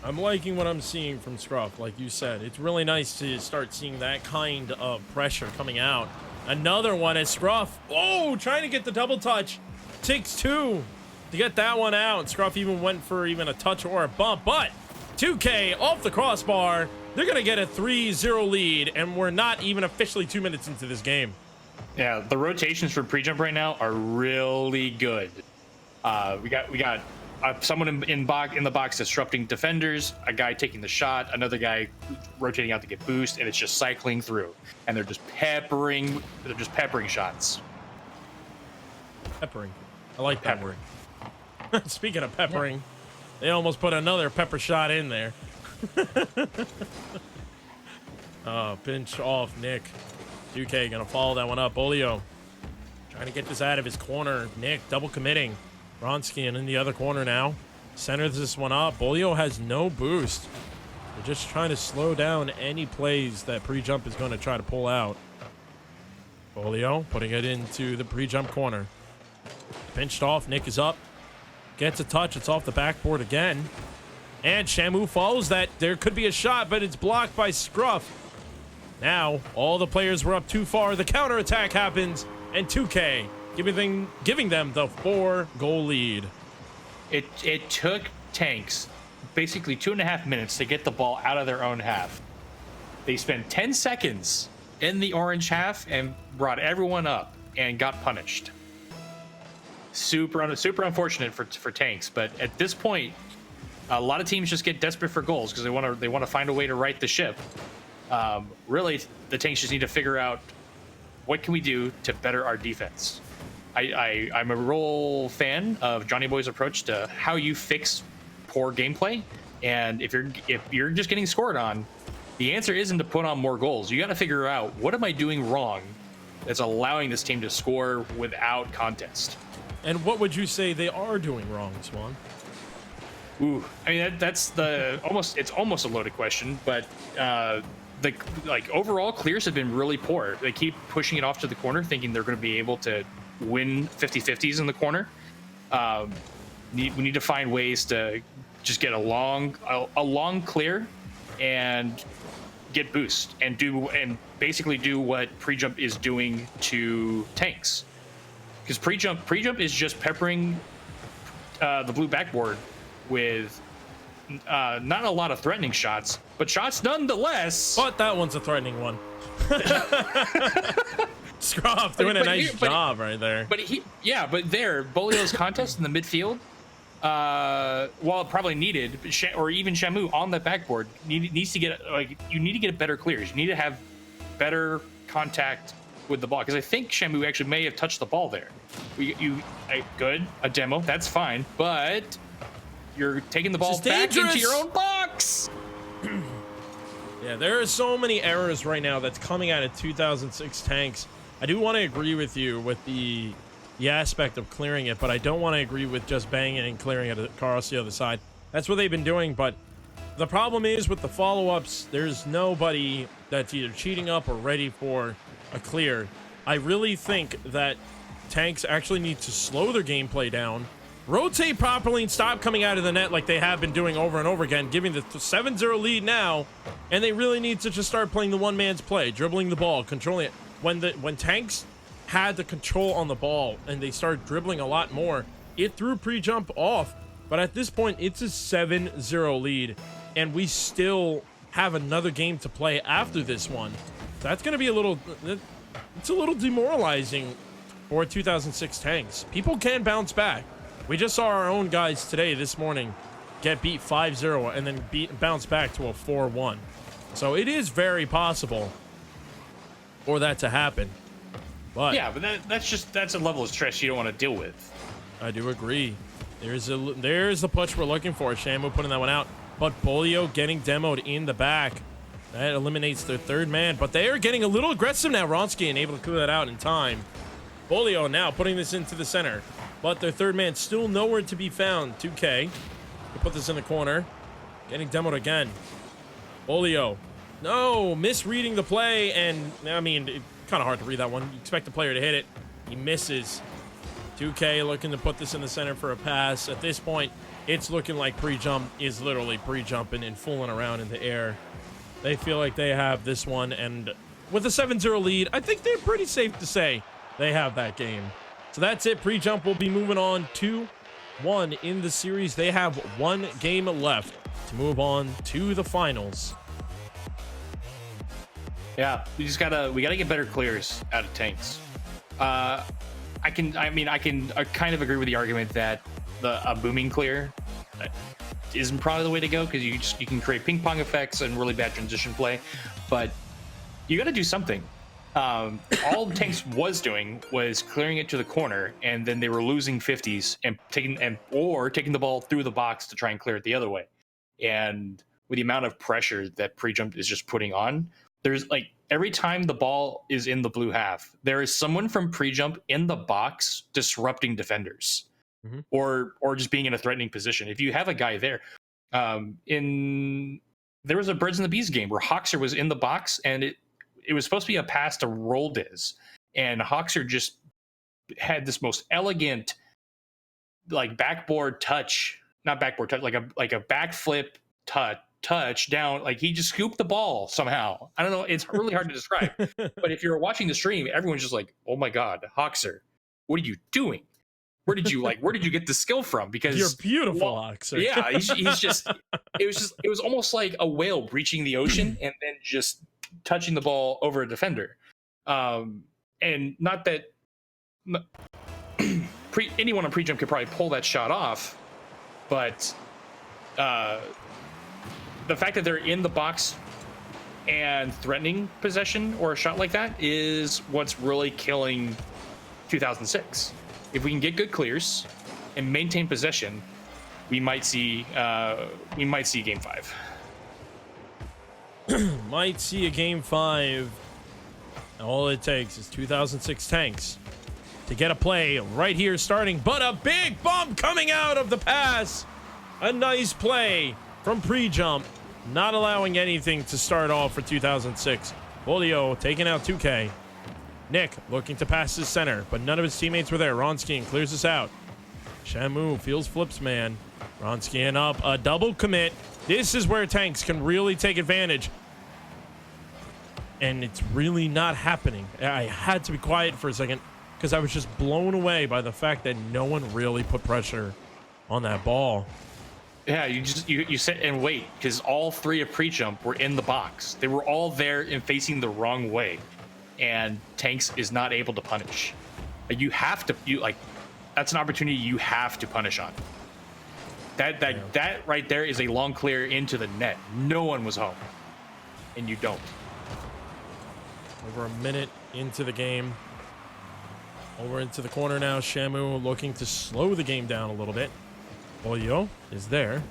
I'm liking what I'm seeing from Scruff. Like you said, it's really nice to start seeing that kind of pressure coming out. Another one as Scruff. Oh, trying to get the double touch. Takes 2 to get that one out. Scruff even went for even a touch or a bump, but 2K off the crossbar. They're going to get a 3-0 lead, and we're not even officially 2 minutes into this game. Yeah, the rotations for pre-jump right now are really good. We got someone in the box disrupting defenders, a guy taking the shot, another guy rotating out to get boost, and it's just cycling through. And they're just peppering shots. Peppering. I like that word. Speaking of peppering, they almost put another pepper shot in there. Oh, pinch off Nick. 2K gonna follow that one up. Bolio trying to get this out of his corner. Nick double committing. Ronskian in the other corner now. Centers this one up. Bolio has no boost. They're just trying to slow down any plays that pre-jump is going to try to pull out. Bolio putting it into the pre-jump corner. Pinched off. Nick is up. Gets a touch. It's off the backboard again. And Shamu follows that. There could be a shot, but it's blocked by Scruff. Now, all the players were up too far. The counterattack happens, and 2K giving them the 4-goal lead. It took tanks basically 2.5 minutes to get the ball out of their own half. They spent 10 seconds in the orange half and brought everyone up and got punished. super unfortunate for tanks. But at this point, a lot of teams just get desperate for goals because they want to find a way to right the ship. Really, the tanks just need to figure out what can we do to better our defense. I'm a real fan of Johnny Boy's approach to how you fix poor gameplay. And if you're just getting scored on, the answer isn't to put on more goals. You got to figure out, what am I doing wrong that's allowing this team to score without contest? And what would you say they are doing wrong, Swan? Ooh, I mean that's it's almost a loaded question, but the overall clears have been really poor. They keep pushing it off to the corner, thinking they're going to be able to win 50-50s in the corner. We need to find ways to just get a long clear and get boost and basically do what pre-jump is doing to tanks, because pre-jump is just peppering the blue backboard with not a lot of threatening shots, but shots nonetheless. But that one's a threatening one. Scruff doing a nice job right there. But Bolio's contest in the midfield, while probably needed, or even Shamu on the backboard needs to get you need to get better clears. You need to have better contact with the ball, because I think Shamu actually may have touched the ball there. Good, a demo, that's fine, but you're taking the ball back into your own box. Yeah, there are so many errors right now that's coming out of 2006 tanks. I do want to agree with you with the aspect of clearing it, but I don't want to agree with just banging and clearing it across the other side. That's what they've been doing, but the problem is with the follow-ups, there's nobody that's either cheating up or ready for a clear. I really think that tanks actually need to slow their gameplay down, rotate properly, and stop coming out of the net like they have been doing over and over again, giving the 7-0 lead now, and they really need to just start playing the one-man's play, dribbling the ball, controlling it. When tanks had the control on the ball and they started dribbling a lot more, it threw pre-jump off. But at this point, it's a 7-0 lead, and we still have another game to play after this one. That's going to be it's a little demoralizing for 2006 tanks. People can bounce back. We just saw our own guys this morning, get beat 5-0 and then bounce back to a 4-1. So it is very possible for that to happen. But yeah, but that's a level of stress you don't want to deal with. I do agree. There's the push we're looking for. Shamu putting that one out, but Bolio getting demoed in the back. That eliminates their third man, but they are getting a little aggressive now. Ronsky and able to clear that out in time. Bolio now putting this into the center, but their third man still nowhere to be found. 2K. They put this in the corner. Getting demoed again. Bolio. No, misreading the play, and I mean, it's kind of hard to read that one. You expect the player to hit it. He misses. 2K looking to put this in the center for a pass. At this point, it's looking like pre-jump is literally pre-jumping and fooling around in the air. They feel like they have this one, and with a 7-0 lead, I think they're pretty safe to say they have that game. So that's it. Pre-jump will be moving on 2-1 in the series. They have one game left to move on to the finals. Yeah, we gotta get better clears out of tanks. I kind of agree with the argument that a booming clear isn't probably the way to go, because you can create ping pong effects and really bad transition play, but you got to do something. All tanks was doing was clearing it to the corner, and then they were losing 50s and taking the ball through the box to try and clear it the other way. And with the amount of pressure that pre-jump is just putting on, there's every time the ball is in the blue half, there is someone from pre-jump in the box disrupting defenders, or just being in a threatening position. If you have a guy there, there was a Birds and the Bees game where Hoxer was in the box, and it was supposed to be a pass to Roldiz, and Hoxer just had this most elegant backboard touch, not backboard touch, like a backflip touch down, he just scooped the ball somehow. I don't know, it's really hard to describe. But if you're watching the stream, everyone's just like, oh my god, Hoxer, what are you doing? Where did you get the skill from? Because you're beautiful, Hoxer. Yeah, he's just it was almost like a whale breaching the ocean and then just touching the ball over a defender. And not that anyone on pre-jump could probably pull that shot off, but the fact that they're in the box and threatening possession or a shot like that is what's really killing 2006. If we can get good clears and maintain possession, we might see game 5. Might see a game 5. All it takes is 2006 tanks to get a play right here starting, but a big bump coming out of the pass. A nice play from pre-jump, not allowing anything to start off for 2006. Julio taking out 2K. Nick looking to pass his center, but none of his teammates were there. Ronskian clears this out. Shamu feels flips man. Ronskian up, a double commit. This is where tanks can really take advantage. And it's really not happening. I had to be quiet for a second because I was just blown away by the fact that no one really put pressure on that ball. Yeah, you sit and wait because all 3 of pre-jump were in the box. They were all there and facing the wrong way, and tanks is not able to punish. You have to that's an opportunity you have to punish on. That right there is a long clear into the net. No one was home, and you don't. Over a minute into the game. Over into the corner now. Shamu looking to slow the game down a little bit. Julio is there.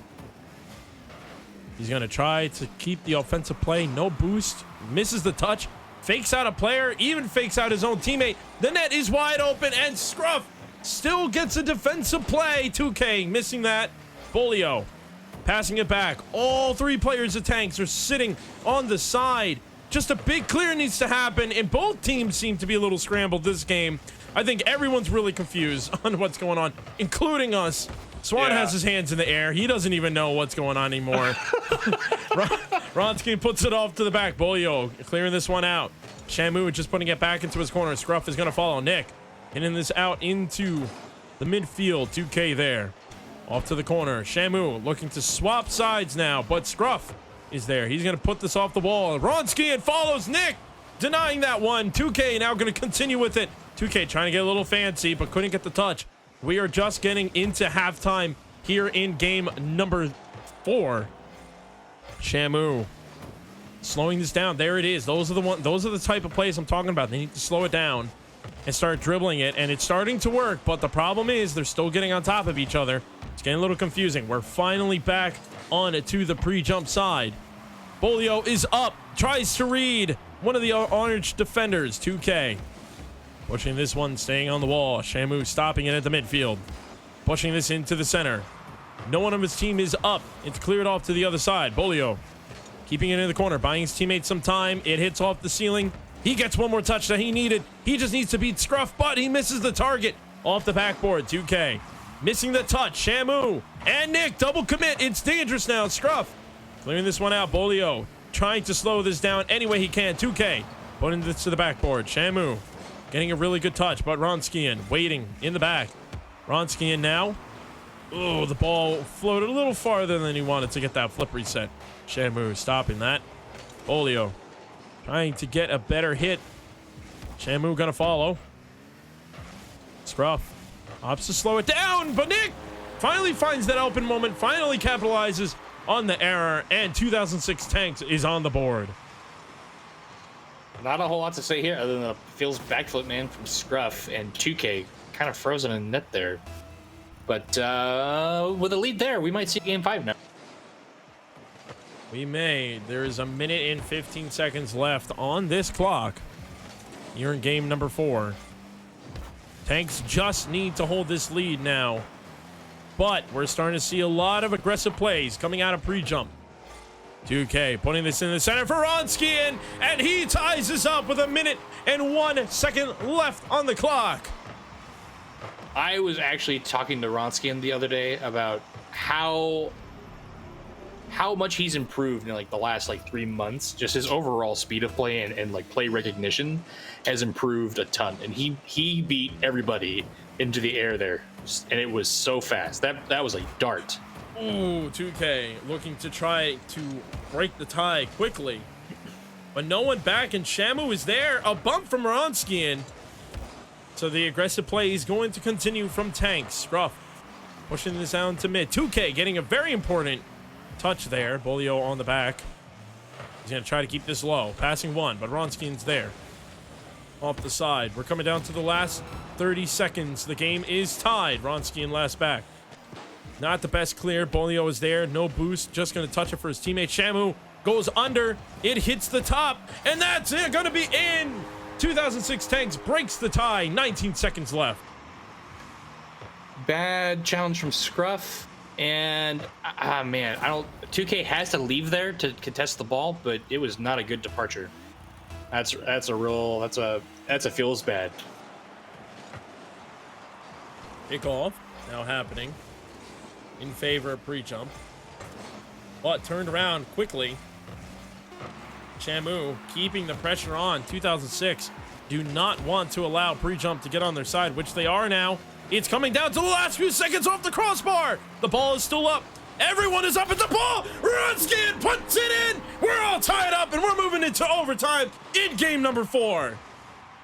He's going to try to keep the offensive play. No boost. Misses the touch. Fakes out a player. Even fakes out his own teammate. The net is wide open, and Scruff still gets a defensive play. 2K missing that. Julio passing it back. All 3 players of tanks are sitting on the side. Just a big clear needs to happen, and both teams seem to be a little scrambled this game. I think everyone's really confused on what's going on, including us. Swan has his hands in the air. He doesn't even know what's going on anymore. Ronsky puts it off to the back. Bolio clearing this one out. Shamu just putting it back into his corner. Scruff is going to follow Nick. Hitting this out into the midfield. 2K there. Off to the corner. Shamu looking to swap sides now, but Scruff is there. He's going to put this off the wall. Ronsky and follows Nick. Denying that one. 2K now going to continue with it. 2K trying to get a little fancy, but couldn't get the touch. We are just getting into halftime here in game number 4. Shamu slowing this down. There it is. Those are the type of plays I'm talking about. They need to slow it down and start dribbling it, and it's starting to work, but the problem is they're still getting on top of each other. It's getting a little confusing. We're finally back on to the pre-jump side. Bolio is up, tries to read one of the orange defenders. 2K pushing this one, staying on the wall. Shamu stopping it at the midfield. Pushing this into the center. No one of his team is up. It's cleared off to the other side. Bolio keeping it in the corner, buying his teammates some time. It hits off the ceiling. He gets one more touch that he needed. He just needs to beat Scruff, but he misses the target. Off the backboard, 2K. Missing the touch. Shamu and Nick double commit. It's dangerous now. Scruff clearing this one out. Bolio trying to slow this down any way he can. 2K putting this to the backboard. Shamu getting a really good touch, but Ronskian waiting in the back. Ronskian now. Oh, the ball floated a little farther than he wanted to get that flip reset. Shamu stopping that. Bolio trying to get a better hit. Shamu gonna follow. Scruff opts to slow it down, but Nick finally finds that open moment, finally capitalizes on the error, and 2006 Tanks is on the board. Not a whole lot to say here other than a feels backflip man from Scruff, and 2K kind of frozen in net there. But with a lead there, we might see game 5 now. We may. There is a minute and 15 seconds left on this clock. You're in game number 4. Tanks just need to hold this lead now. But we're starting to see a lot of aggressive plays coming out of pre-jump. 2K putting this in the center for Ronskian, and he ties this up with a minute and 1 second left on the clock. I was actually talking to Ronskian the other day about how much he's improved in like the last 3 months. Just his overall speed of play and like play recognition has improved a ton, and he beat everybody into the air there, and it was so fast. That was a dart. Ooh, 2K looking to try to break the tie quickly, but no one back, and Shamu is there. A bump from Ronskian. So the aggressive play is going to continue from Tanks. Scruff pushing this down to mid. 2K getting a very important touch there. Bolio on the back. He's going to try to keep this low. Passing one, but Ronskien's there. Off the side. We're coming down to the last 30 seconds. The game is tied. Ronskien last back. Not the best clear. Bolio is there. No boost. Just going to touch it for his teammate. Shamu goes under. It hits the top. And that's it. Going to be in. 2006 Tanks breaks the tie. 19 seconds left. Bad challenge from Scruff. And, man, 2K has to leave there to contest the ball, but it was not a good departure. That's a feels bad. Kickoff now happening in favor of pre-jump, but turned around quickly. Shamu keeping the pressure on. 2006 do not want to allow pre-jump to get on their side, which they are now. It's coming down to the last few seconds off the crossbar. The ball is still up. Everyone is up at the ball. Ronskien puts it in. We're all tied up, and we're moving into overtime in game number 4.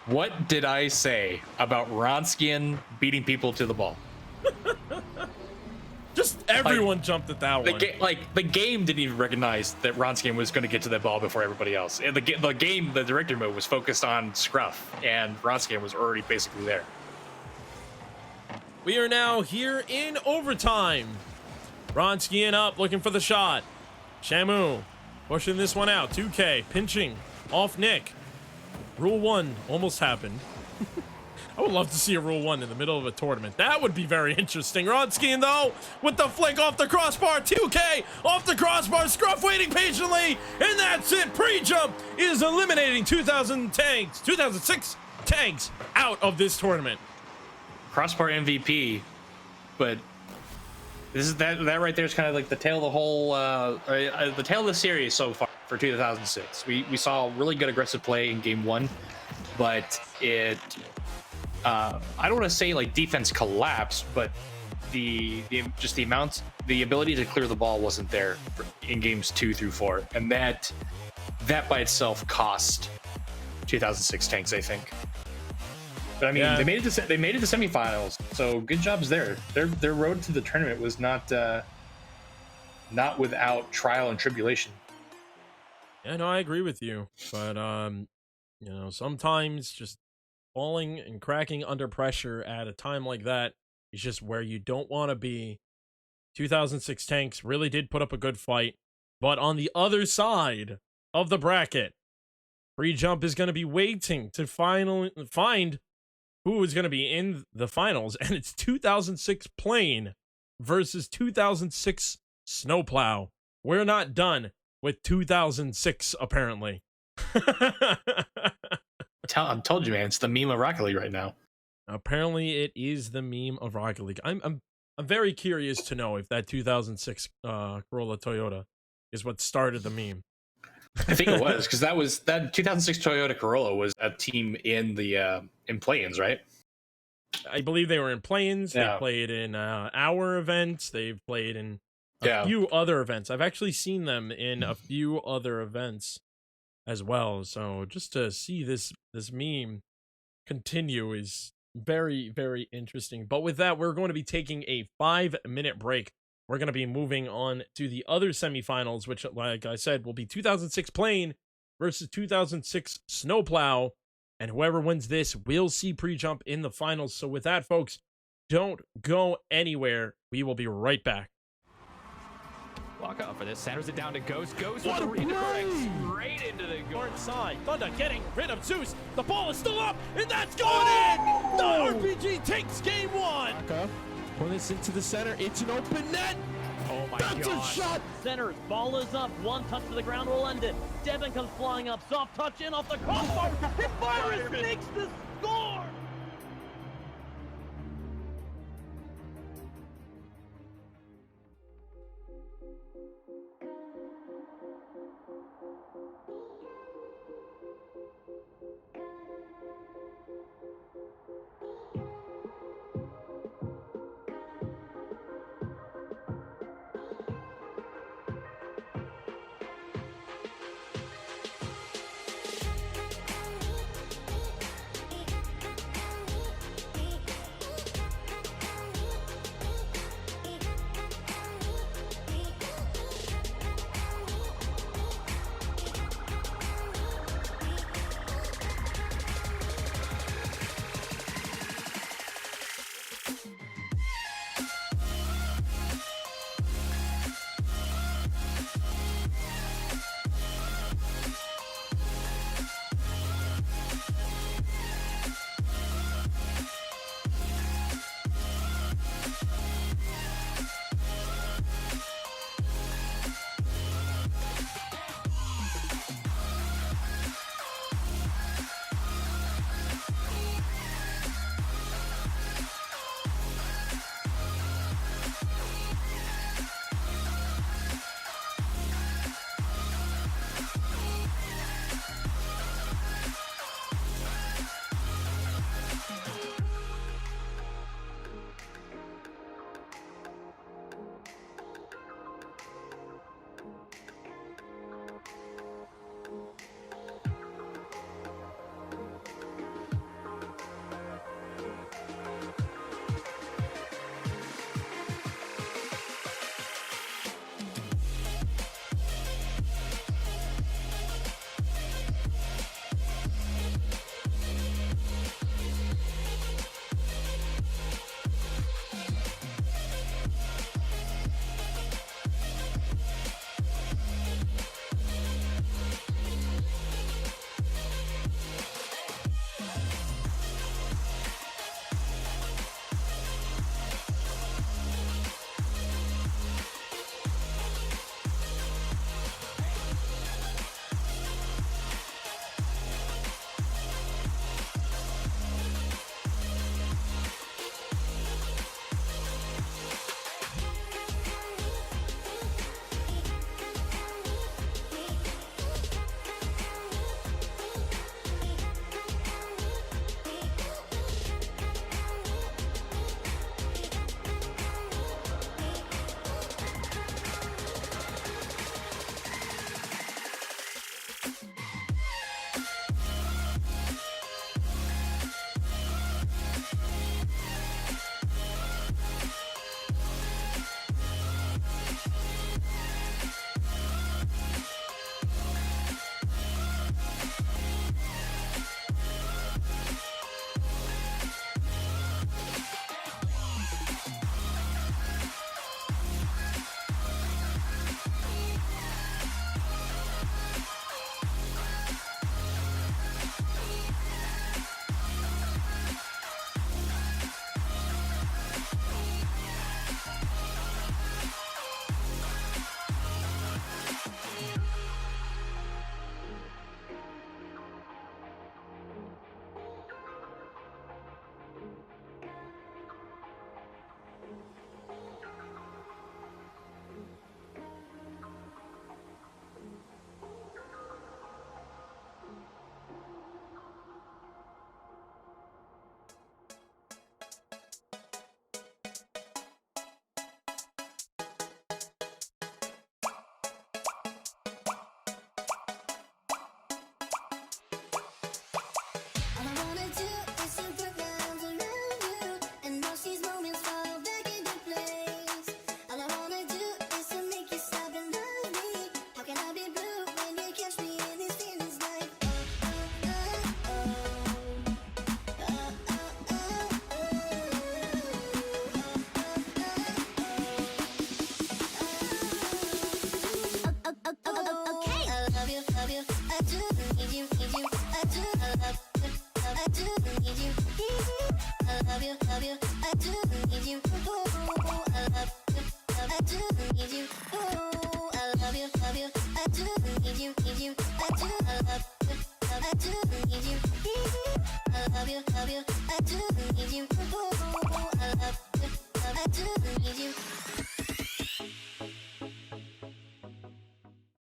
What did I say about Ronskien beating people to the ball? Just everyone jumped at that one. The game didn't even recognize that Ronskien was going to get to that ball before everybody else. And the director mode was focused on Scruff, and Ronskien was already basically there. We are now here in overtime. Ronskien up, looking for the shot. Shamu pushing this one out. 2K pinching off Nick. Rule 1 almost happened. I would love to see a Rule 1 in the middle of a tournament. That would be very interesting. Ronskien, though, with the flick off the crossbar. 2K off the crossbar. Scruff waiting patiently. And that's it. Pre-jump is eliminating 2006 Tanks out of this tournament. Crossbar MVP, but this is that right there is kind of like the tail of the whole the tail of the series so far for 2006. We saw really good aggressive play in game 1, but it I don't want to say like defense collapsed, but the ability to clear the ball wasn't there in games 2 through 4, and that by itself cost 2006 Tanks, I think. But I mean, yeah. they made it to semifinals, so good jobs there. Their road to the tournament was not without trial and tribulation. Yeah, no, I agree with you. But sometimes just falling and cracking under pressure at a time like that is just where you don't want to be. 2006 Tanks really did put up a good fight, but on the other side of the bracket, Pre-Jump is going to be waiting to find who is going to be in the finals, and it's 2006 Plane versus 2006 Snowplow. We're not done with 2006, apparently. I told you, man, it's the meme of Rocket League right now. Apparently, it is the meme of Rocket League. I'm very curious to know if that 2006 Corolla Toyota is what started the meme. I think it was, because that 2006 Toyota Corolla was a team in the in play-ins, right? I believe they were in play-ins. Yeah. They played in our events. They've played in a Yeah. few other events. I've actually seen them in a few other events as well. So just to see this meme continue is very, very interesting. But with that, we're going to be taking a 5-minute break. We're going to be moving on to the other semifinals, which, like I said, will be 2006 Plane versus 2006 Snowplow. And whoever wins this will see Pre-Jump in the finals. So with that, folks, don't go anywhere. We will be right back. Walk up for this, centers it down to Ghost. Ghost with the redirect straight into the guard side. Thunder getting rid of Zeus. The ball is still up, and that's going in! The RBG takes game 1! Walk up, pour this into the center. It's an open net! Oh my That's god. a shot! Centers, ball is up, one touch to the ground will end it. Devin comes flying up, soft touch in off the crossbar. His virus makes the score!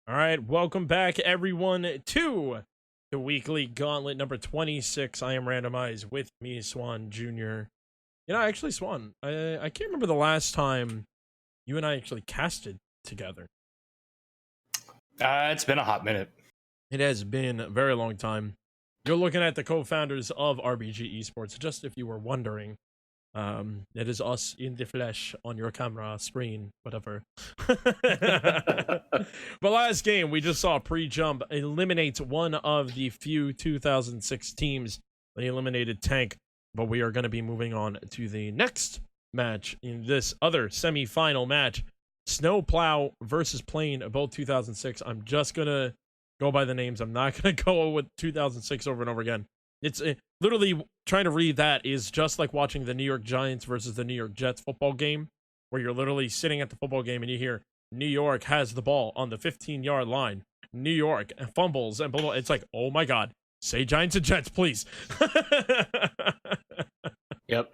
All right, welcome back, everyone, to the weekly Gauntlet number 26. I am Randomized, with me, Swan Jr. You know, actually, Swan, I can't remember the last time you and I actually casted together. It's been a hot minute. It has been a very long time. You're looking at the co-founders of RBG Esports, just if you were wondering. It is us in the flesh on your camera screen, whatever. But last game, we just saw Pre-Jump eliminate one of the few 2006 teams. They eliminated Tank, but we are going to be moving on to the next match in this other semi-final match. Snowplow versus Plane, both 2006. I'm just going to go by the names. I'm not going to go with 2006 over and over again. It's literally trying to read that is just like watching the New York Giants versus the New York Jets football game, where you're literally sitting at the football game and you hear New York has the ball on the 15-yard line. New York fumbles and blah, blah. It's like, oh my God, say Giants and Jets, please. Yep.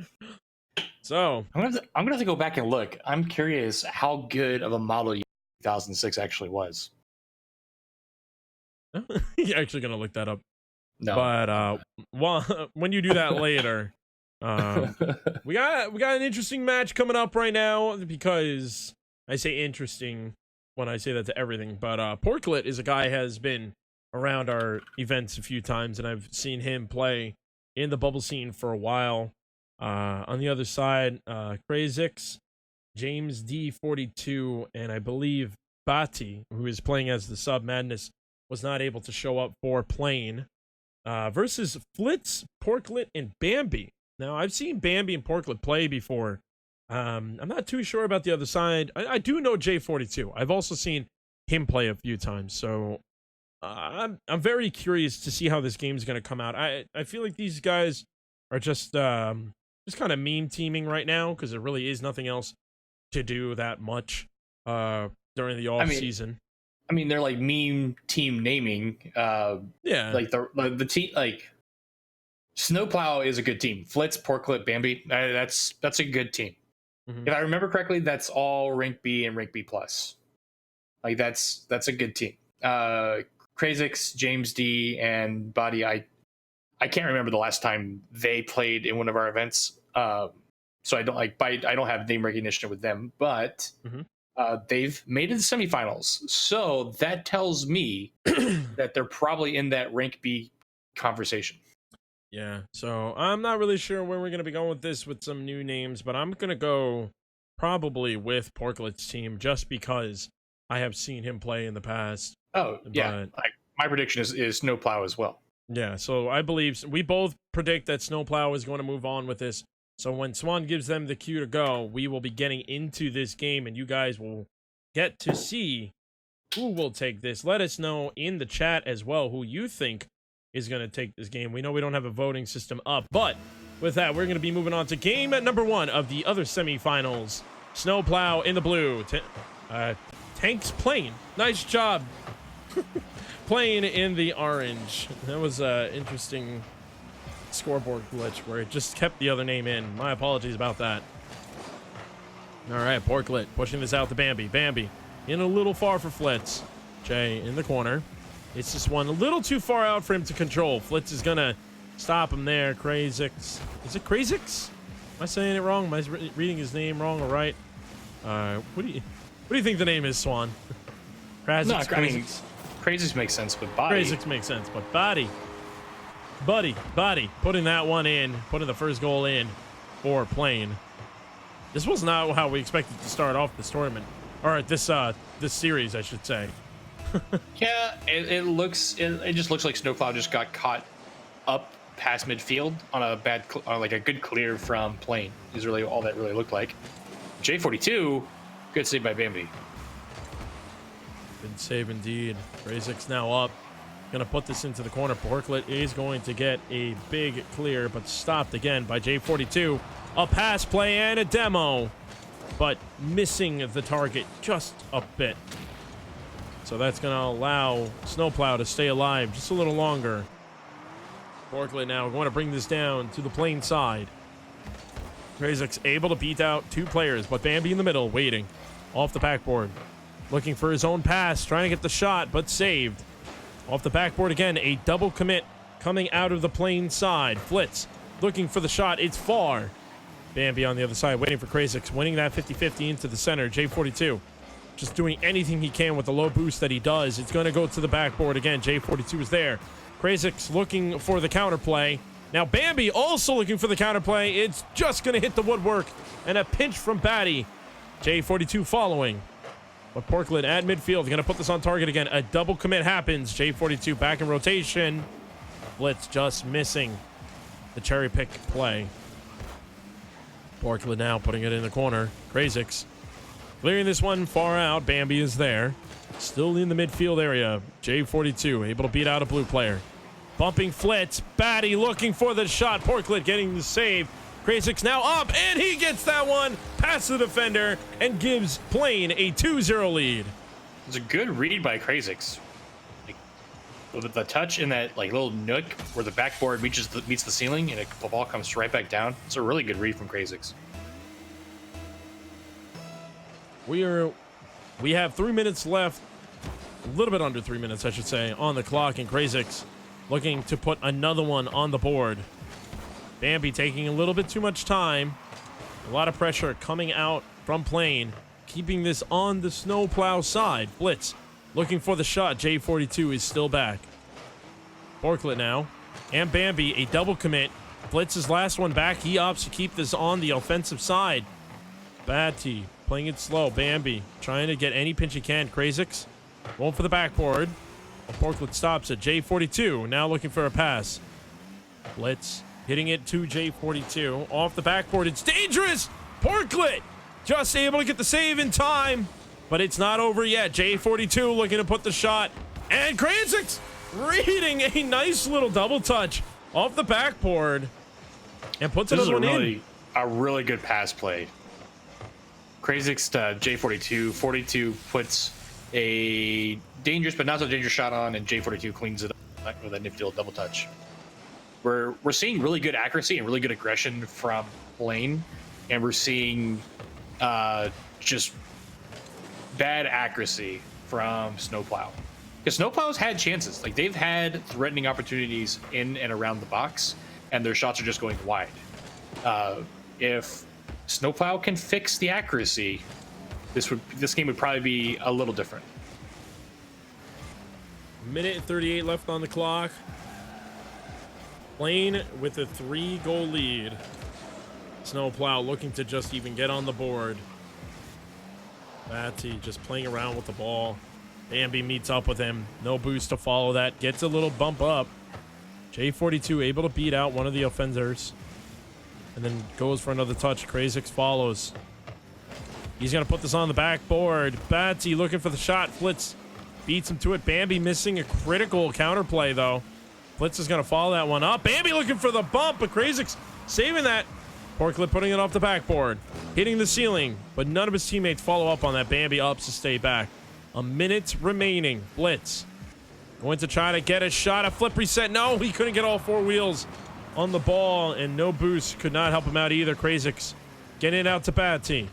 So I'm gonna have to go back and look. I'm curious how good of a model year 2006 actually was. you're actually gonna look that up. No, But well, when you do that later, we got an interesting match coming up right now, because I say interesting when I say that to everything. But Porklet is a guy who has been around our events a few times, and I've seen him play in the bubble scene for a while. On the other side, Krazix, James D42, and I believe Bati, who is playing as the Sub Madness, was not able to show up for Plane. Versus Flitz, Porklet, and Bambi. Now, I've seen Bambi and Porklet play before. I'm not too sure about the other side. I do know J42. I've also seen him play a few times, so I'm very curious to see how this game's going to come out. I feel like these guys are just kind of meme teaming right now, because there really is nothing else to do that much during the off season. I mean, they're like meme team naming. Yeah, like the team, like Snowplow is a good team. Flitz, Porklet, Bambi, that's a good team. Mm-hmm. If I remember correctly, that's all rank B and rank B plus. Like that's a good team. Krazix, James D, and Body. I can't remember the last time they played in one of our events. So I don't have name recognition with them, but. Mm-hmm. They've made it to semifinals, so that tells me that they're probably in that rank B conversation. Yeah, so I'm not really sure where we're going to be going with this with some new names, but I'm going to go probably with Porklet's team, just because I have seen him play in the past. Oh, yeah. My prediction is Snowplow as well. Yeah, so I believe we both predict that Snowplow is going to move on with this. So when Swan gives them the cue to go, we will be getting into this game, and you guys will get to see who will take this. Let us know in the chat as well who you think is going to take this game. We know we don't have a voting system up, but with that, we're going to be moving on to game number 1 of the other semifinals. Snowplow in the blue. Tank's Plane. Nice job. Plane in the orange. That was interesting scoreboard glitch where it just kept the other name in. My apologies about that. All right, Porklet pushing this out to Bambi. Bambi in a little far for Flitz. Jay in the corner. It's just one a little too far out for him to control. Flitz is gonna stop him there. Krazix. Is it Krazix? Am I saying it wrong? Am I reading his name wrong or right? What do you think the name is, Swan? Krazix. No, I mean, Krazix makes sense, but Body. Krazix makes sense, but Body. Buddy, putting that one in, putting the first goal in for Plane. This was not how we expected to start off this tournament, or this series, I should say. Yeah, it just looks like Snowplow just got caught up past midfield on a good clear from Plane. Is really all that really looked like. J42, good save by Bambi. Good save indeed. Krazix now up. Gonna put this into the corner. Porklet is going to get a big clear, but stopped again by J42. A pass play and a demo, but missing the target just a bit. So that's gonna allow Snowplow to stay alive just a little longer. Gauntlet now going to bring this down to the plane side. Krazik's able to beat out 2 players, but Bambi in the middle, waiting. Off the backboard. Looking for his own pass, trying to get the shot, but saved. Off the backboard again, a double commit coming out of the plane side. Flitz looking for the shot, it's far. Bambi on the other side, waiting for Krazik's, winning that 50-50 into the center. J42 just doing anything he can with the low boost that he does. It's going to go to the backboard again. J42 is there. Krazik's looking for the counterplay. Now Bambi also looking for the counterplay. It's just going to hit the woodwork. And a pinch from Batty. J42 following. But Porklet at midfield going to put this on target again. A double commit happens. J42 back in rotation. Blitz just missing the cherry pick play. Porklet now putting it in the corner. Krazik's clearing this one far out. Bambi is there. Still in the midfield area. J42 able to beat out a blue player. Bumping Flitz. Batty looking for the shot. Porklet getting the save. Krazik's now up, and he gets that one past the defender and gives Plane a 2-0 lead. It's a good read by Krazik's. With the touch in that little nook where the backboard meets the ceiling and the ball comes right back down. It's a really good read from Krazik's. We have 3 minutes left, a little bit under 3 minutes, I should say, on the clock, and Krazik's looking to put another one on the board. Bambi taking a little bit too much time. A lot of pressure coming out from Plane, keeping this on the snowplow side. Blitz looking for the shot. J42 is still back. Porklet now, and Bambi a double commit. Blitz's last one back. He opts to keep this on the offensive side. Batty playing it slow. Bambi trying to get any pinch he can. Krazik's going for the backboard. Porklet stops at J42. Now looking for a pass. Blitz hitting it to J42. Off the backboard. It's dangerous. Porklet just able to get the save in time. But it's not over yet. J42 looking to put the shot. And Krazik's reading a nice little double touch off the backboard. And puts another one in. A really good pass play. Krazik's to J42. 42 puts a dangerous but not so dangerous shot on, and J42 cleans it up with a nifty little double touch. We're seeing really good accuracy and really good aggression from Lane, and we're seeing just bad accuracy from Snowplow. Because Snowplow's had chances. They've had threatening opportunities in and around the box, and their shots are just going wide. If Snowplow can fix the accuracy, this game would probably be a little different. Minute and 38 left on the clock. Plane with a 3-goal lead. Snowplow looking to just even get on the board. Batty just playing around with the ball. Bambi meets up with him. No boost to follow that. Gets a little bump up. J42 able to beat out one of the offenders. And then goes for another touch. Krazik's follows. He's going to put this on the backboard. Batty looking for the shot. Flitz beats him to it. Bambi missing a critical counterplay, though. Flitz is going to follow that one up. Bambi looking for the bump, but Krazik's saving that. Porklet putting it off the backboard. Hitting the ceiling, but none of his teammates follow up on that. Bambi ups to stay back. A minute remaining. Blitz going to try to get a shot. A flip reset. No, he couldn't get all 4 wheels on the ball, and no boost could not help him out either. Krazik's getting it out to Batty.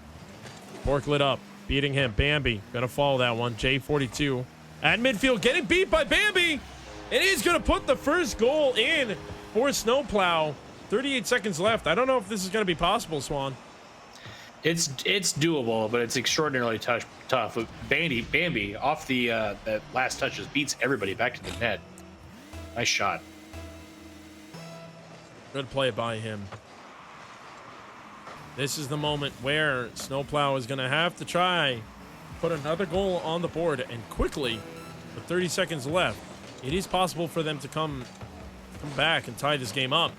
Porklet up, beating him. Bambi going to follow that one. J42 at midfield, getting beat by Bambi. And he's going to put the first goal in for Snowplow. 38 seconds left. I don't know if this is going to be possible, Swan. It's doable, but it's extraordinarily tough. Bambi off the last touch just beats everybody back to the net. Nice shot. Good play by him. This is the moment where Snowplow is going to have to try put another goal on the board, and quickly, with 30 seconds left, it is possible for them to come back and tie this game up.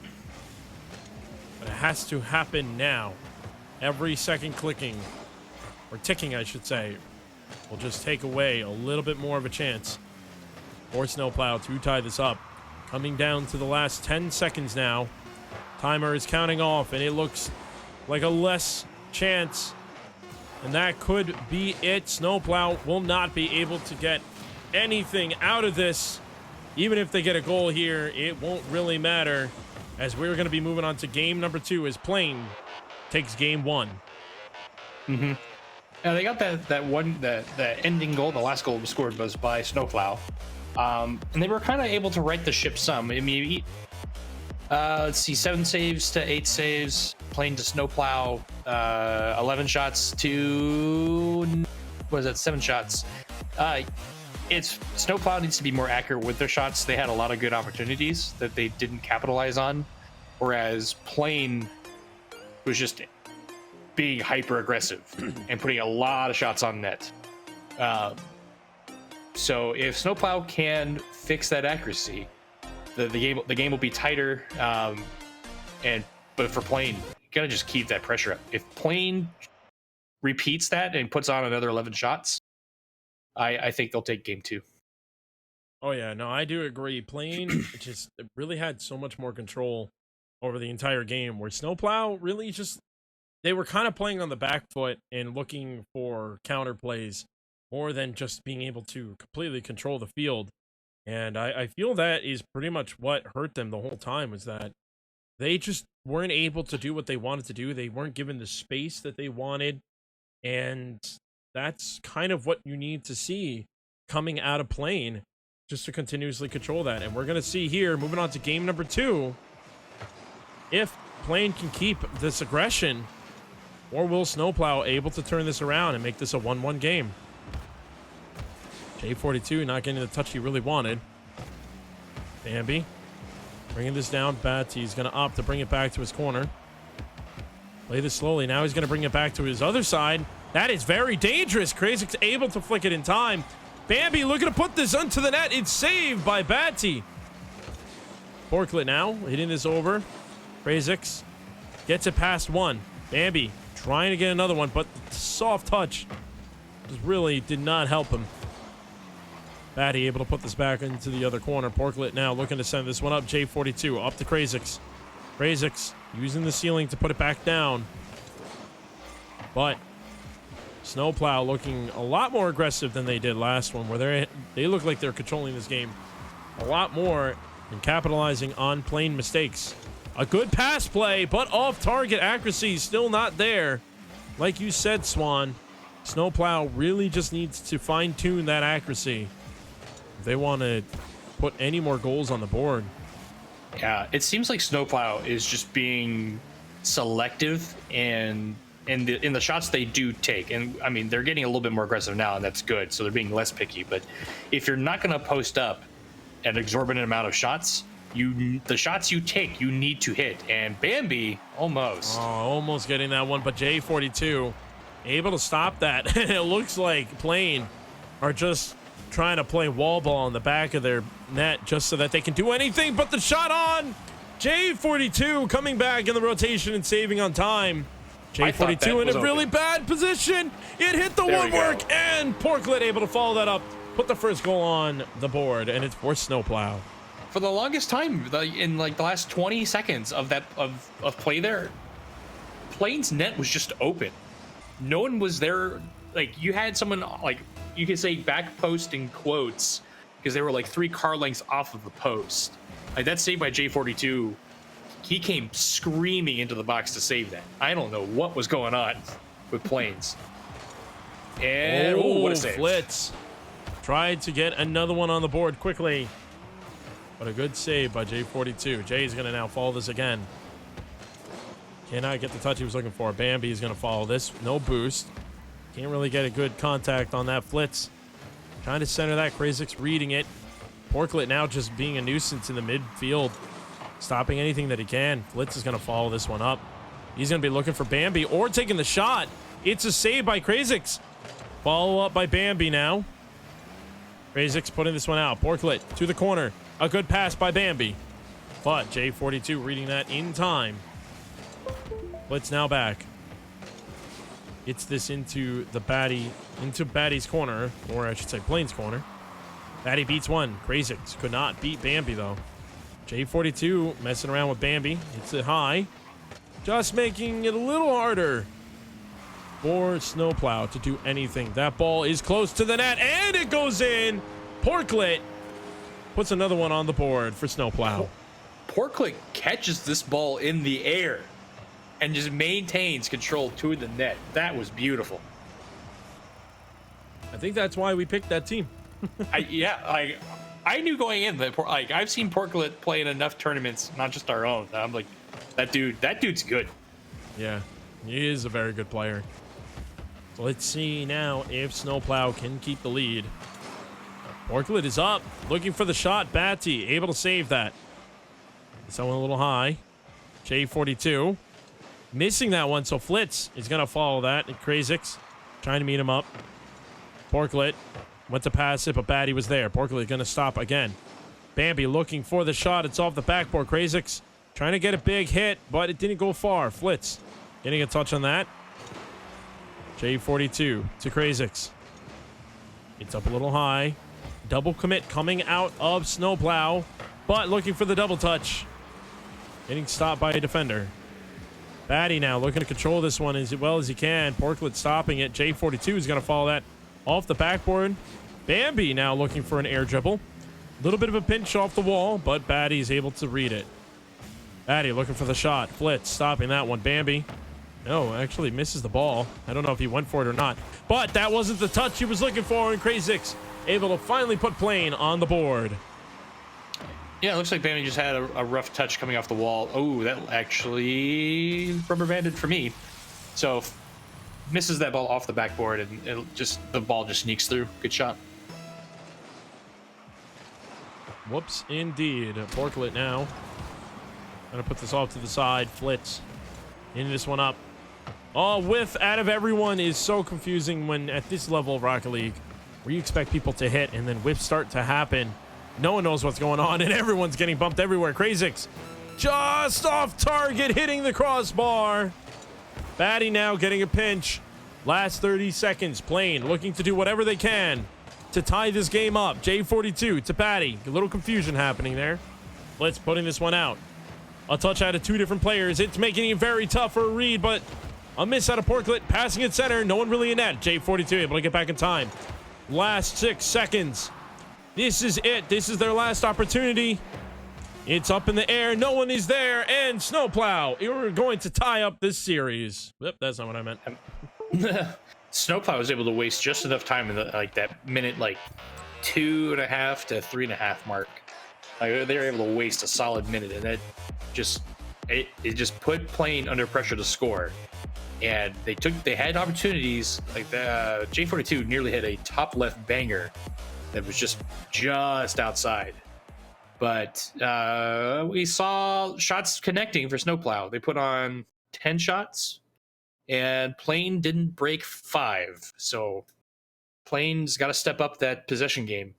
But it has to happen now. Every second clicking, or ticking, I should say, will just take away a little bit more of a chance for Snowplow to tie this up. Coming down to the last 10 seconds now. Timer is counting off, and it looks like a less chance. And that could be it. Snowplow will not be able to get anything out of this. even if they get a goal here, it won't really matter, as we're going to be moving on to game number 2 as Plain takes game 1. Mm-hmm. Yeah, they got that ending goal. The last goal was scored was by Snowplow, and they were kind of able to right the ship some. I mean, let's see, 7 saves to 8 saves. Plain to Snowplow, 11 shots to, what is that? 7 shots. It's Snowplow needs to be more accurate with their shots. They had a lot of good opportunities that they didn't capitalize on, whereas Plain was just being hyper aggressive and putting a lot of shots on net. So if Snowplow can fix that accuracy, the game will be tighter. But for Plain, you gotta just keep that pressure up. If Plain repeats that and puts on another 11 shots, I think they'll take game 2. Oh yeah, no, I do agree. Plain just really had so much more control over the entire game, where Snowplow really just, they were kind of playing on the back foot and looking for counter plays more than just being able to completely control the field. And I feel that is pretty much what hurt them the whole time, was that they just weren't able to do what they wanted to do. They weren't given the space that they wanted. And that's kind of what you need to see coming out of Plain, just to continuously control that. And we're going to see here, moving on to game number 2, if Plain can keep this aggression, or will Snowplow able to turn this around and make this a 1-1 game. J42 not getting the touch he really wanted. Bambi bringing this down. He's going to opt to bring it back to his corner. Play this slowly. Now he's going to bring it back to his other side. That is very dangerous. Krazik's able to flick it in time. Bambi looking to put this onto the net. It's saved by Batty. Porklet now hitting this over. Krazik's gets it past one. Bambi trying to get another one, but the soft touch just really did not help him. Batty able to put this back into the other corner. Porklet now looking to send this one up. J42 up to Krazik's. Krazik's using the ceiling to put it back down. But Snowplow looking a lot more aggressive than they did last one, where they look like they're controlling this game a lot more and capitalizing on Plain mistakes. A good pass play, but off-target accuracy still not there. Like you said, Swan, Snowplow really just needs to fine-tune that accuracy if they want to put any more goals on the board. Yeah, it seems like Snowplow is just being selective in the shots they do take. And I mean, they're getting a little bit more aggressive now, and that's good. So they're being less picky. But if you're not going to post up an exorbitant amount of shots, the shots you take, you need to hit. And Bambi almost getting that one, but J42 able to stop that. It looks like Plain are just trying to play wall ball in the back of their net just so that they can do anything but the shot on. J42 coming back in the rotation and saving on time. J42 in a really bad position. It hit the woodwork, and Porklet able to follow that up, put the first goal on the board, and it's for Snowplow. For the longest time, in like the last 20 seconds of play there, Plain's net was just open. No one was there. Like, you had someone, like, you could say back post in quotes, because they were like 3 car lengths off of the post. Like, that save by J42, he came screaming into the box to save that. I don't know what was going on with Plains. And what a save. Flitz tried to get another one on the board quickly, but a good save by J42. Jay's going to now follow this again. Cannot get the touch he was looking for. Bambi is going to follow this. No boost. Can't really get a good contact on that Flitz. Trying to center that. Krazik's reading it. Porklet now just being a nuisance in the midfield, stopping anything that he can. Flitz is going to follow this one up. He's going to be looking for Bambi or taking the shot. It's a save by Krazik's. Follow up by Bambi now. Krazik's putting this one out. Porklet to the corner. A good pass by Bambi. But J42 reading that in time. Flitz now back. Gets this into Batty's corner, or I should say Plain's corner. Batty beats one. Krazik's could not beat Bambi though. J42 messing around with Bambi. Hits it high. Just making it a little harder for Snowplow to do anything. That ball is close to the net, and it goes in. Porklet puts another one on the board for Snowplow. Porklet catches this ball in the air and just maintains control to the net. That was beautiful. I think that's why we picked that team. I knew going in that I've seen Porklet play in enough tournaments, not just our own. I'm like, that dude's good. Yeah, he is a very good player. So let's see now if Snowplow can keep the lead. Porklet is up, looking for the shot. Batty able to save that. Someone a little high. J42 missing that one, so Flitz is going to follow that. And Krazix trying to meet him up. Porklet went to pass it, but Batty was there. Porklet going to stop again. Bambi looking for the shot. It's off the backboard. Krazix trying to get a big hit, but it didn't go far. Flitz getting a touch on that. J42 to Krazix. It's up a little high. Double commit coming out of Snowplow, but looking for the double touch. Getting stopped by a defender. Batty now looking to control this one as well as he can. Porklet stopping it. J42 is going to follow that off the backboard. Bambi now looking for an air dribble. A little bit of a pinch off the wall, but Batty is able to read it. Batty looking for the shot. Flitz stopping that one. Bambi. No, actually misses the ball. I don't know if he went for it or not, but that wasn't the touch he was looking for, and Krazix able to finally put Plane on the board. Yeah, it looks like Bambi just had a rough touch coming off the wall. Oh, that actually rubber banded for me. So misses that ball off the backboard, and the ball just sneaks through. Good shot. Whoops, indeed. Porklet now. Gonna put this off to the side. Flitz in this one up. Oh, whiff out of everyone is so confusing when at this level of Rocket League, where you expect people to hit and then whiffs start to happen. No one knows what's going on, and everyone's getting bumped everywhere. Krazix just off target, hitting the crossbar. Batty now getting a pinch. Last 30 seconds. Plane looking to do whatever they can to tie this game up. J42 to Batty. A little confusion happening there. Blitz putting this one out. A touch out of two different players. It's making it very tough for a read, but a miss out of Porklet. Passing it center. No one really in net. J42 able to get back in time. Last 6 seconds. This is it. This is their last opportunity. It's up in the air. No one is there. And Snowplow, you're going to tie up this series. Yep, that's not what I meant. Snowplow was able to waste just enough time in that minute, 2.5 to 3.5 mark. They were able to waste a solid minute, and that just put Plane under pressure to score. And they had opportunities. J42 nearly hit a top left banger that was just outside. But we saw shots connecting for Snowplow. They put on 10 shots, and Plane didn't break 5. So Plane's got to step up that possession game.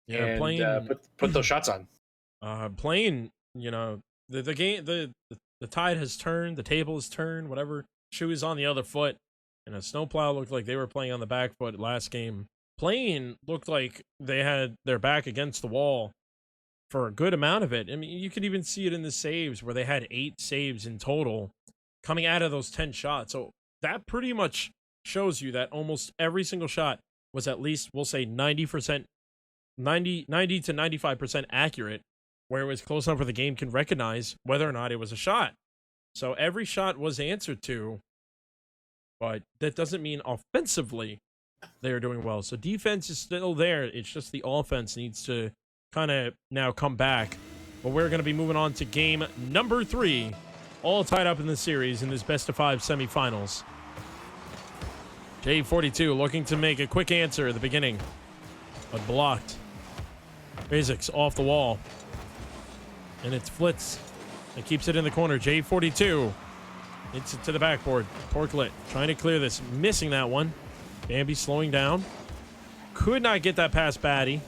Yeah, and Plane put those shots on. Plane, the game, the tide has turned, the table has turned, whatever shoe is on the other foot. And Snowplow looked like they were playing on the back foot last game. Plane looked like they had their back against the wall for a good amount of it. I mean, you could even see it in the saves where they had 8 saves in total coming out of those 10 shots. So that pretty much shows you that almost every single shot was at least, we'll say 90 to 95% accurate, where it was close enough where the game can recognize whether or not it was a shot. So every shot was answered to, but that doesn't mean offensively they're doing well. So defense is still there. It's just the offense needs to kind of now come back. But we're going to be moving on to game number 3, all tied up in the series in this best-of-5 semifinals. J42 looking to make a quick answer at the beginning, but blocked. Krazix off the wall. And it's Flitz that keeps it in the corner. J42 hits it to the backboard. Porklet trying to clear this, missing that one. Bambi slowing down. Could not get that past Batty.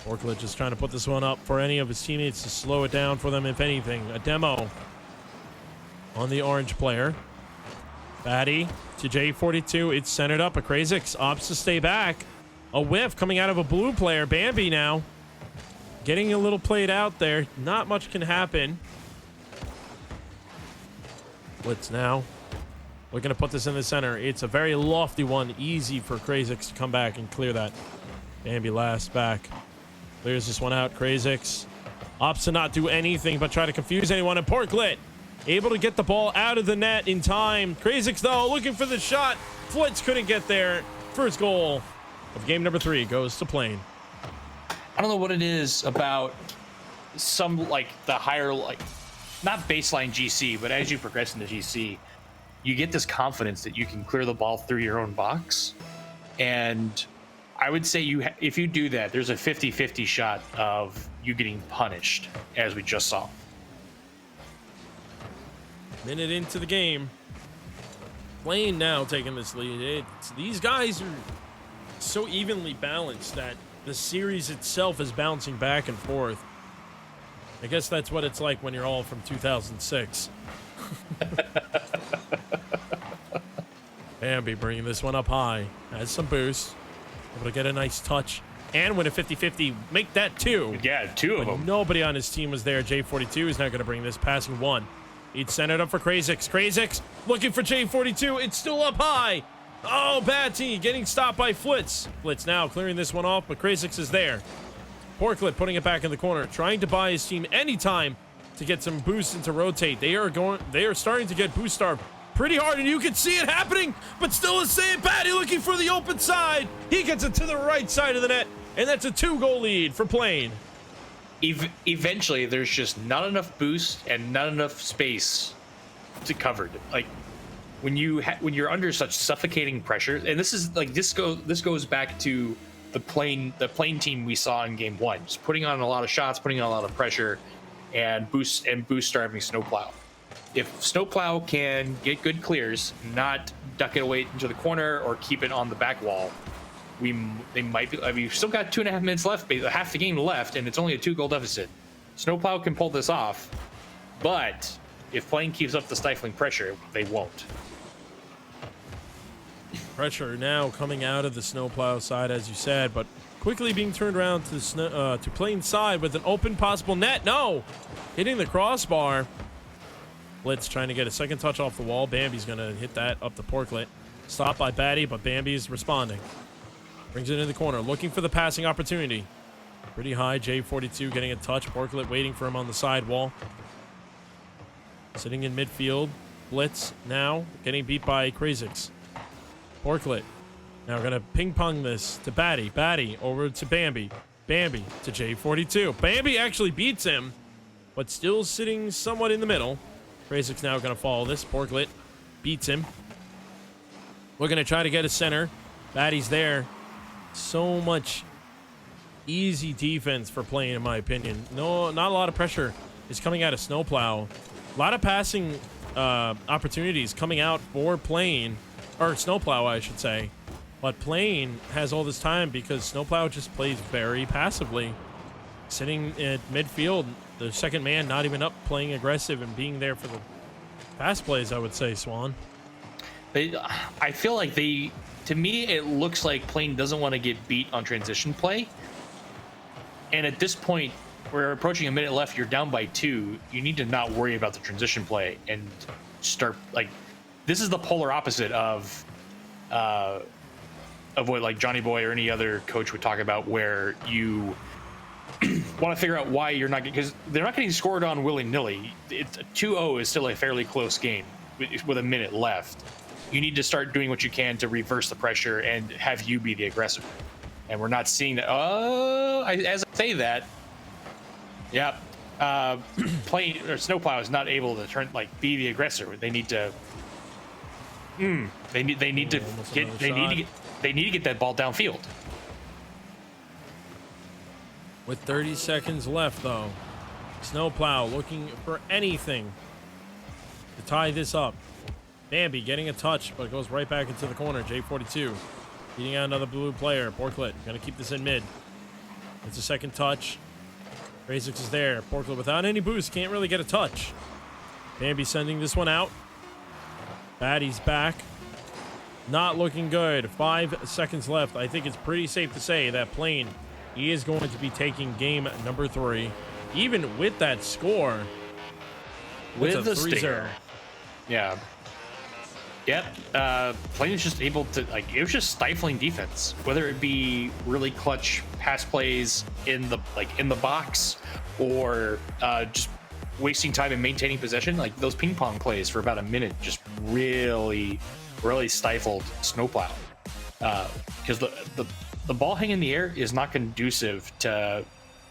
Porklet just trying to put this one up for any of his teammates to slow it down for them, if anything. A demo on the orange player. Batty to J42. It's centered up. A Krazix opts to stay back. A whiff coming out of a blue player. Bambi now getting a little played out there. Not much can happen. Blitz now looking to put this in the center. It's a very lofty one. Easy for Krazix to come back and clear that. Bambi last back. Clears this one out. Krazix opts to not do anything but try to confuse anyone. And Porklet able to get the ball out of the net in time. Krazix, though, looking for the shot. Flitz couldn't get there. First goal of game number 3 goes to Plane. I don't know what it is about some, like, the higher, like, not baseline GC, but as you progress into GC, you get this confidence that you can clear the ball through your own box. And I would say if you do that, there's a 50-50 shot of you getting punished, as we just saw. Minute into the game. Plane now taking this lead. These guys are so evenly balanced that the series itself is bouncing back and forth. I guess that's what it's like when you're all from 2006. Bambi bringing this one up high. Has some boost. Able to get a nice touch. And win a 50-50. Make that 2. Yeah, 2 of them. Nobody on his team was there. J42 is not going to bring this. Passing 1. He'd send it up for Krazix. Krazix looking for J42. It's still up high. Oh, bad team. Getting stopped by Flitz. Flitz now clearing this one off, but Krazix is there. Porklet putting it back in the corner. Trying to buy his team any time to get some boost and to rotate. They are starting to get boost starved pretty hard, and you can see it happening, but still is saying Batty looking for the open side. He gets it to the right side of the net, and that's a 2-goal lead for Plane. Eventually, there's just not enough boost and not enough space to cover it. Like when you're under such suffocating pressure, and this goes back to the plane team we saw in game 1, just putting on a lot of shots, putting on a lot of pressure, and boost starving Snowplow. If Snowplow can get good clears, not duck it away into the corner or keep it on the back wall, they might be. I mean, we've still got 2.5 minutes left, half the game left, and it's only a 2-goal deficit. Snowplow can pull this off, but if Plane keeps up the stifling pressure, they won't. Pressure now coming out of the Snowplow side, as you said, but quickly being turned around to Plane's side with an open possible net. No! Hitting the crossbar. Blitz trying to get a second touch off the wall. Bambi's going to hit that up to Porklet. Stopped by Batty, but Bambi's responding. Brings it in the corner, looking for the passing opportunity. Pretty high, J42 getting a touch. Porklet waiting for him on the sidewall. Sitting in midfield. Blitz now getting beat by Krazix. Porklet now going to ping-pong this to Batty. Batty over to Bambi. Bambi to J42. Bambi actually beats him, but still sitting somewhat in the middle. Krazix now going to follow this. Porklet beats him. We're going to try to get a center. Batty's there. So much easy defense for Plane, in my opinion. No, not a lot of pressure is coming out of Snowplow. A lot of passing opportunities coming out for Plane, or Snowplow, I should say. But Plane has all this time because Snowplow just plays very passively. Sitting at midfield, the second man not even up, playing aggressive and being there for the pass plays, I would say, Swan. I feel like to me, it looks like Plane doesn't want to get beat on transition play. And at this point, we're approaching a minute left, you're down by 2. You need to not worry about the transition play and start, like, this is the polar opposite of what, like, Johnny Boy or any other coach would talk about, where you want to figure out why you're not, because they're not getting scored on willy-nilly. 2-0 is still a fairly close game with a minute left. You need to start doing what you can to reverse the pressure and have you be the aggressor. And we're not seeing that. As I say that, yeah, Plane or Snowplow is not able to be the aggressor. They need to. They need to get that ball downfield. With 30 seconds left, though, Snowplow looking for anything to tie this up. Bambi getting a touch, but it goes right back into the corner. J42 beating out another blue player. Porklet going to keep this in mid. It's a second touch. Krazix is there. Porklet without any boost can't really get a touch. Bambi sending this one out. Batty's back. Not looking good. 5 seconds left. I think it's pretty safe to say that Plane, he is going to be taking game number 3. Even with that score. With the stinger. Yeah. Yep. Plain was just able to, like, it was just stifling defense, whether it be really clutch pass plays in the box, or just wasting time and maintaining possession. Like those ping pong plays for about a minute just really stifled Snowplow, because the ball hanging in the air is not conducive to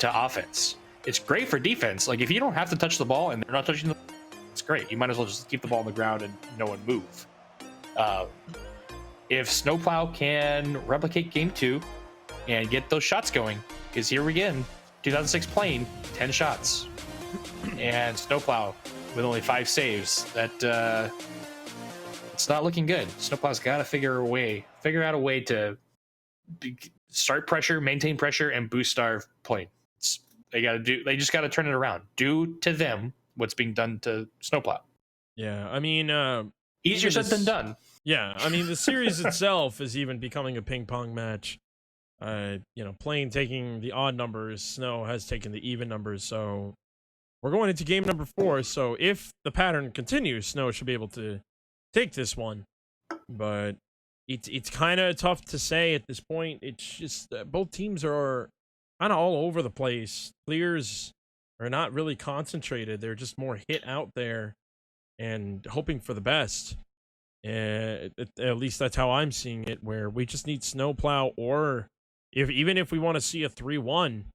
offense. It's great for defense. Like if you don't have to touch the ball and they're not touching it's great. You might as well just keep the ball on the ground and no one move. If Snowplow can replicate game 2 and get those shots going, because here we again, 2006 Plain, 10 shots, and Snowplow with only 5 saves. That it's not looking good. Snowplow's got to figure out a way to start pressure, maintain pressure, and boost our Plain. They just got to turn it around. Do to them what's being done to Snowplow. Yeah, I mean, easier said than done. Yeah, I mean, the series itself is even becoming a ping pong match. Plain taking the odd numbers, Snow has taken the even numbers, so we're going into game number 4. So if the pattern continues, Snow should be able to take this one. But it's kind of tough to say at this point. It's just both teams are kind of all over the place. Clears are not really concentrated. They're just more hit out there and hoping for the best. At least that's how I'm seeing it, where we just need Snowplow, or even if we want to see a 3-1,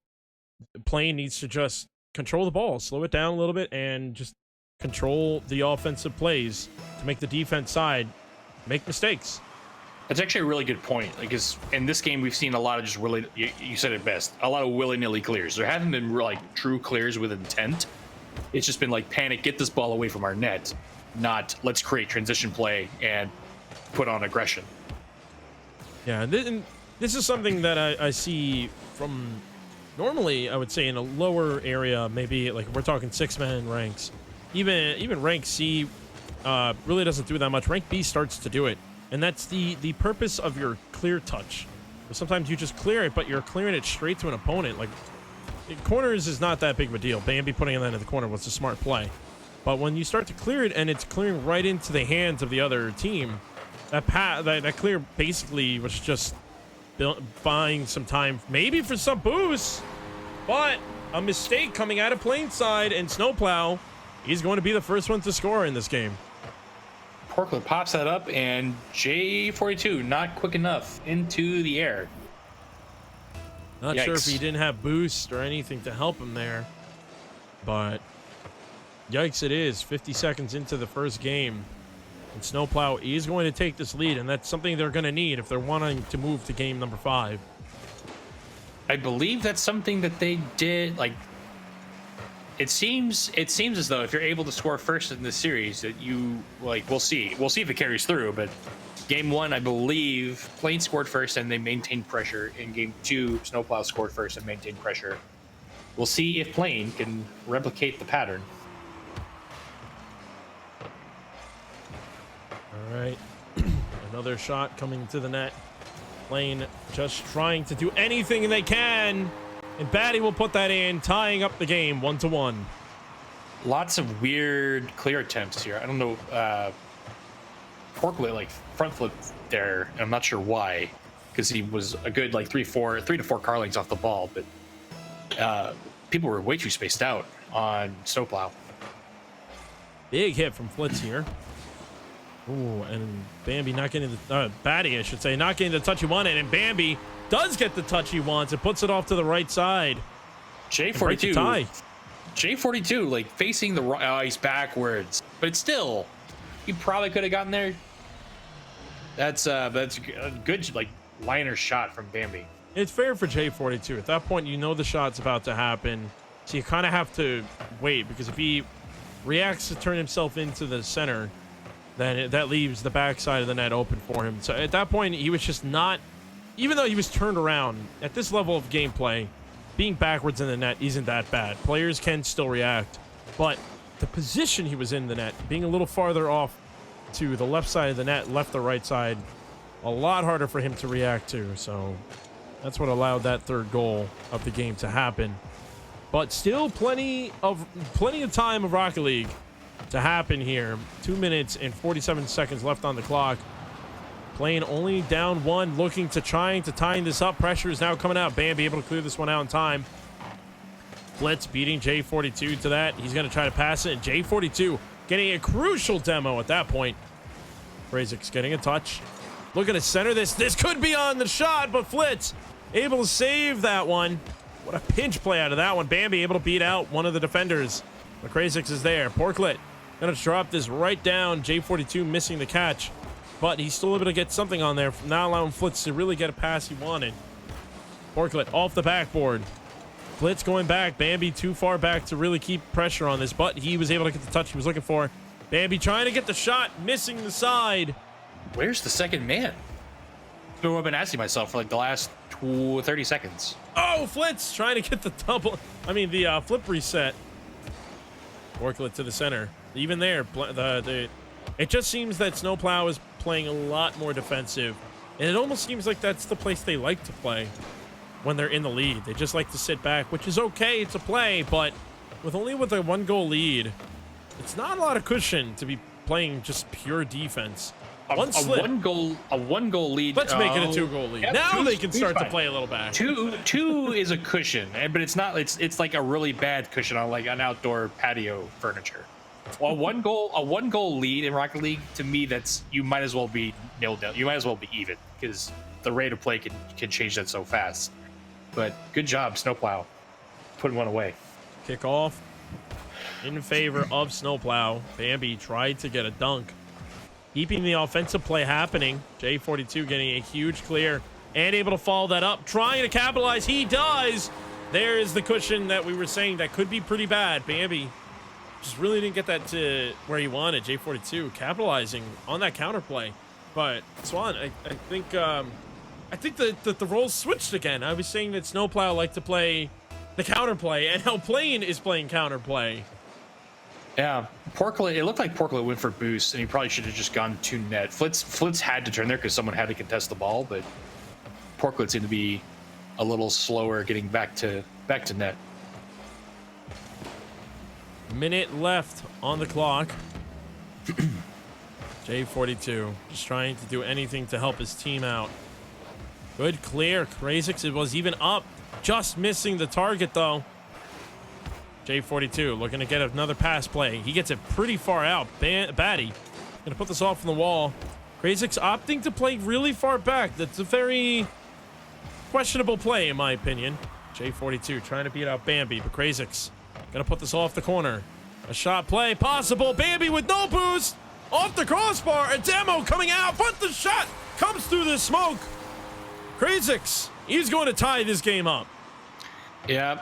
Plain needs to just control the ball, slow it down a little bit, and just control the offensive plays to make the defense side make mistakes. That's actually a really good point, because in this game we've seen a lot of just really, you said it best, a lot of willy-nilly clears. There haven't been like true clears with intent. It's just been like panic, get this ball away from our net, not let's create transition play and put on aggression. Yeah, and this is something that I see from normally, I would say, in a lower area, maybe like we're talking 6-man ranks. Even rank C really doesn't do that much. Rank B starts to do it. And that's the purpose of your clear touch. Sometimes you just clear it, but you're clearing it straight to an opponent. Like, corners is not that big of a deal. Bambi putting that in the corner was a smart play. But when you start to clear it and it's clearing right into the hands of the other team, that clear basically was just buying some time, maybe for some boost, but a mistake coming out of Plain side, and Snowplow, he's going to be the first one to score in this game. Porkler pops that up, and J42 not quick enough into the air. Not sure if he didn't have boost or anything to help him there, but yikes it is. 50 seconds into the first game, and Snowplow is going to take this lead, and that's something they're going to need if they're wanting to move to game number 5. I believe that's something that they did, like, it seems as though if you're able to score first in this series, that you, like, we'll see if it carries through. But game 1, I believe Plain scored first and they maintained pressure. In game 2, Snowplow scored first and maintained pressure. We'll see if Plain can replicate the pattern. All right, another shot coming to the net. Plain just trying to do anything they can. And Batty will put that in, tying up the game 1-1. Lots of weird clear attempts here. I don't know. Porklet like front flip there. I'm not sure why, because he was a good like 3 to 4 car lengths off the ball, but people were way too spaced out on Snowplow. Big hit from Flitz here. Ooh, and Bambi not getting the Batty, I should say, not getting the touch he wanted, and Bambi does get the touch he wants. It puts it off to the right side. J42, like facing the ice backwards, but still, he probably could have gotten there. That's a good like liner shot from Bambi. It's fair for J42. At that point, you know the shot's about to happen, so you kind of have to wait, because if he reacts to turn himself into the center, then that leaves the backside of the net open for him. So at that point, he was just not. Even though he was turned around, at this level of gameplay, being backwards in the net isn't that bad. Players can still react, but the position he was in the net, being a little farther off to the left side of the net, left or right side, a lot harder for him to react to. So that's what allowed that third goal of the game to happen. But still plenty of time of Rocket League to happen here. 2 minutes and 47 seconds left on the clock. Playing only down 1, looking to trying to tie this up. Pressure is now coming out. Bambi able to clear this one out in time. Blitz beating J42 to that. He's going to try to pass it. And J42 getting a crucial demo at that point. Brazik's getting a touch. Looking to center this. This could be on the shot, but Flitz able to save that one. What a pinch play out of that one. Bambi able to beat out one of the defenders. McCrazix is there. Porklet going to drop this right down. J42 missing the catch, but he's still able to get something on there, not allowing Flitz to really get a pass he wanted. Porklet off the backboard. Flitz going back. Bambi too far back to really keep pressure on this, but he was able to get the touch he was looking for. Bambi trying to get the shot, missing the side. Where's the second man? That's what I've been asking myself for like the last 30 seconds. Oh, Flitz trying to get the the flip reset. Porklet to the center. Even there, it just seems that Snowplow is playing a lot more defensive. And it almost seems like that's the place they like to play when they're in the lead. They just like to sit back, which is okay to play, but with a 1-goal lead, it's not a lot of cushion to be playing just pure defense. A one goal lead. Let's make it a 2-goal lead. Yeah, now they can start to play a little back. Two is a cushion, but it's not. It's like a really bad cushion on like an outdoor patio furniture. Well, a one goal lead in Rocket League, to me, that's you might as well be 0-0. You might as well be even, because the rate of play can change that so fast. But good job, Snowplow, putting one away. Kick off in favor of Snowplow. Bambi tried to get a dunk, keeping the offensive play happening. J42 getting a huge clear and able to follow that up, trying to capitalize. He does. There is the cushion that we were saying that could be pretty bad. Bambi just really didn't get that to where he wanted. J42 capitalizing on that counterplay. But Swan, I think that the roles switched again. I was saying that Snowplow liked to play the counterplay, and now Plane is playing counterplay. Yeah, Porklet. It looked like Porklet went for boost, and he probably should have just gone to net. Flitz had to turn there because someone had to contest the ball, but Porklet seemed to be a little slower getting back to net. Minute left on the clock. J42 just trying to do anything to help his team out. Good clear. Krazix, it was even up. Just missing the target, though. J42 looking to get another pass play. He gets it pretty far out. Batty gonna put this off from the wall. Krazix opting to play really far back. That's a very questionable play, in my opinion. J42 trying to beat out Bambi, but Krazix gonna put this off the corner. A shot play possible. Bambi with no boost. Off the crossbar. A demo coming out, but the shot comes through the smoke. Krazix, he's going to tie this game up. Yeah,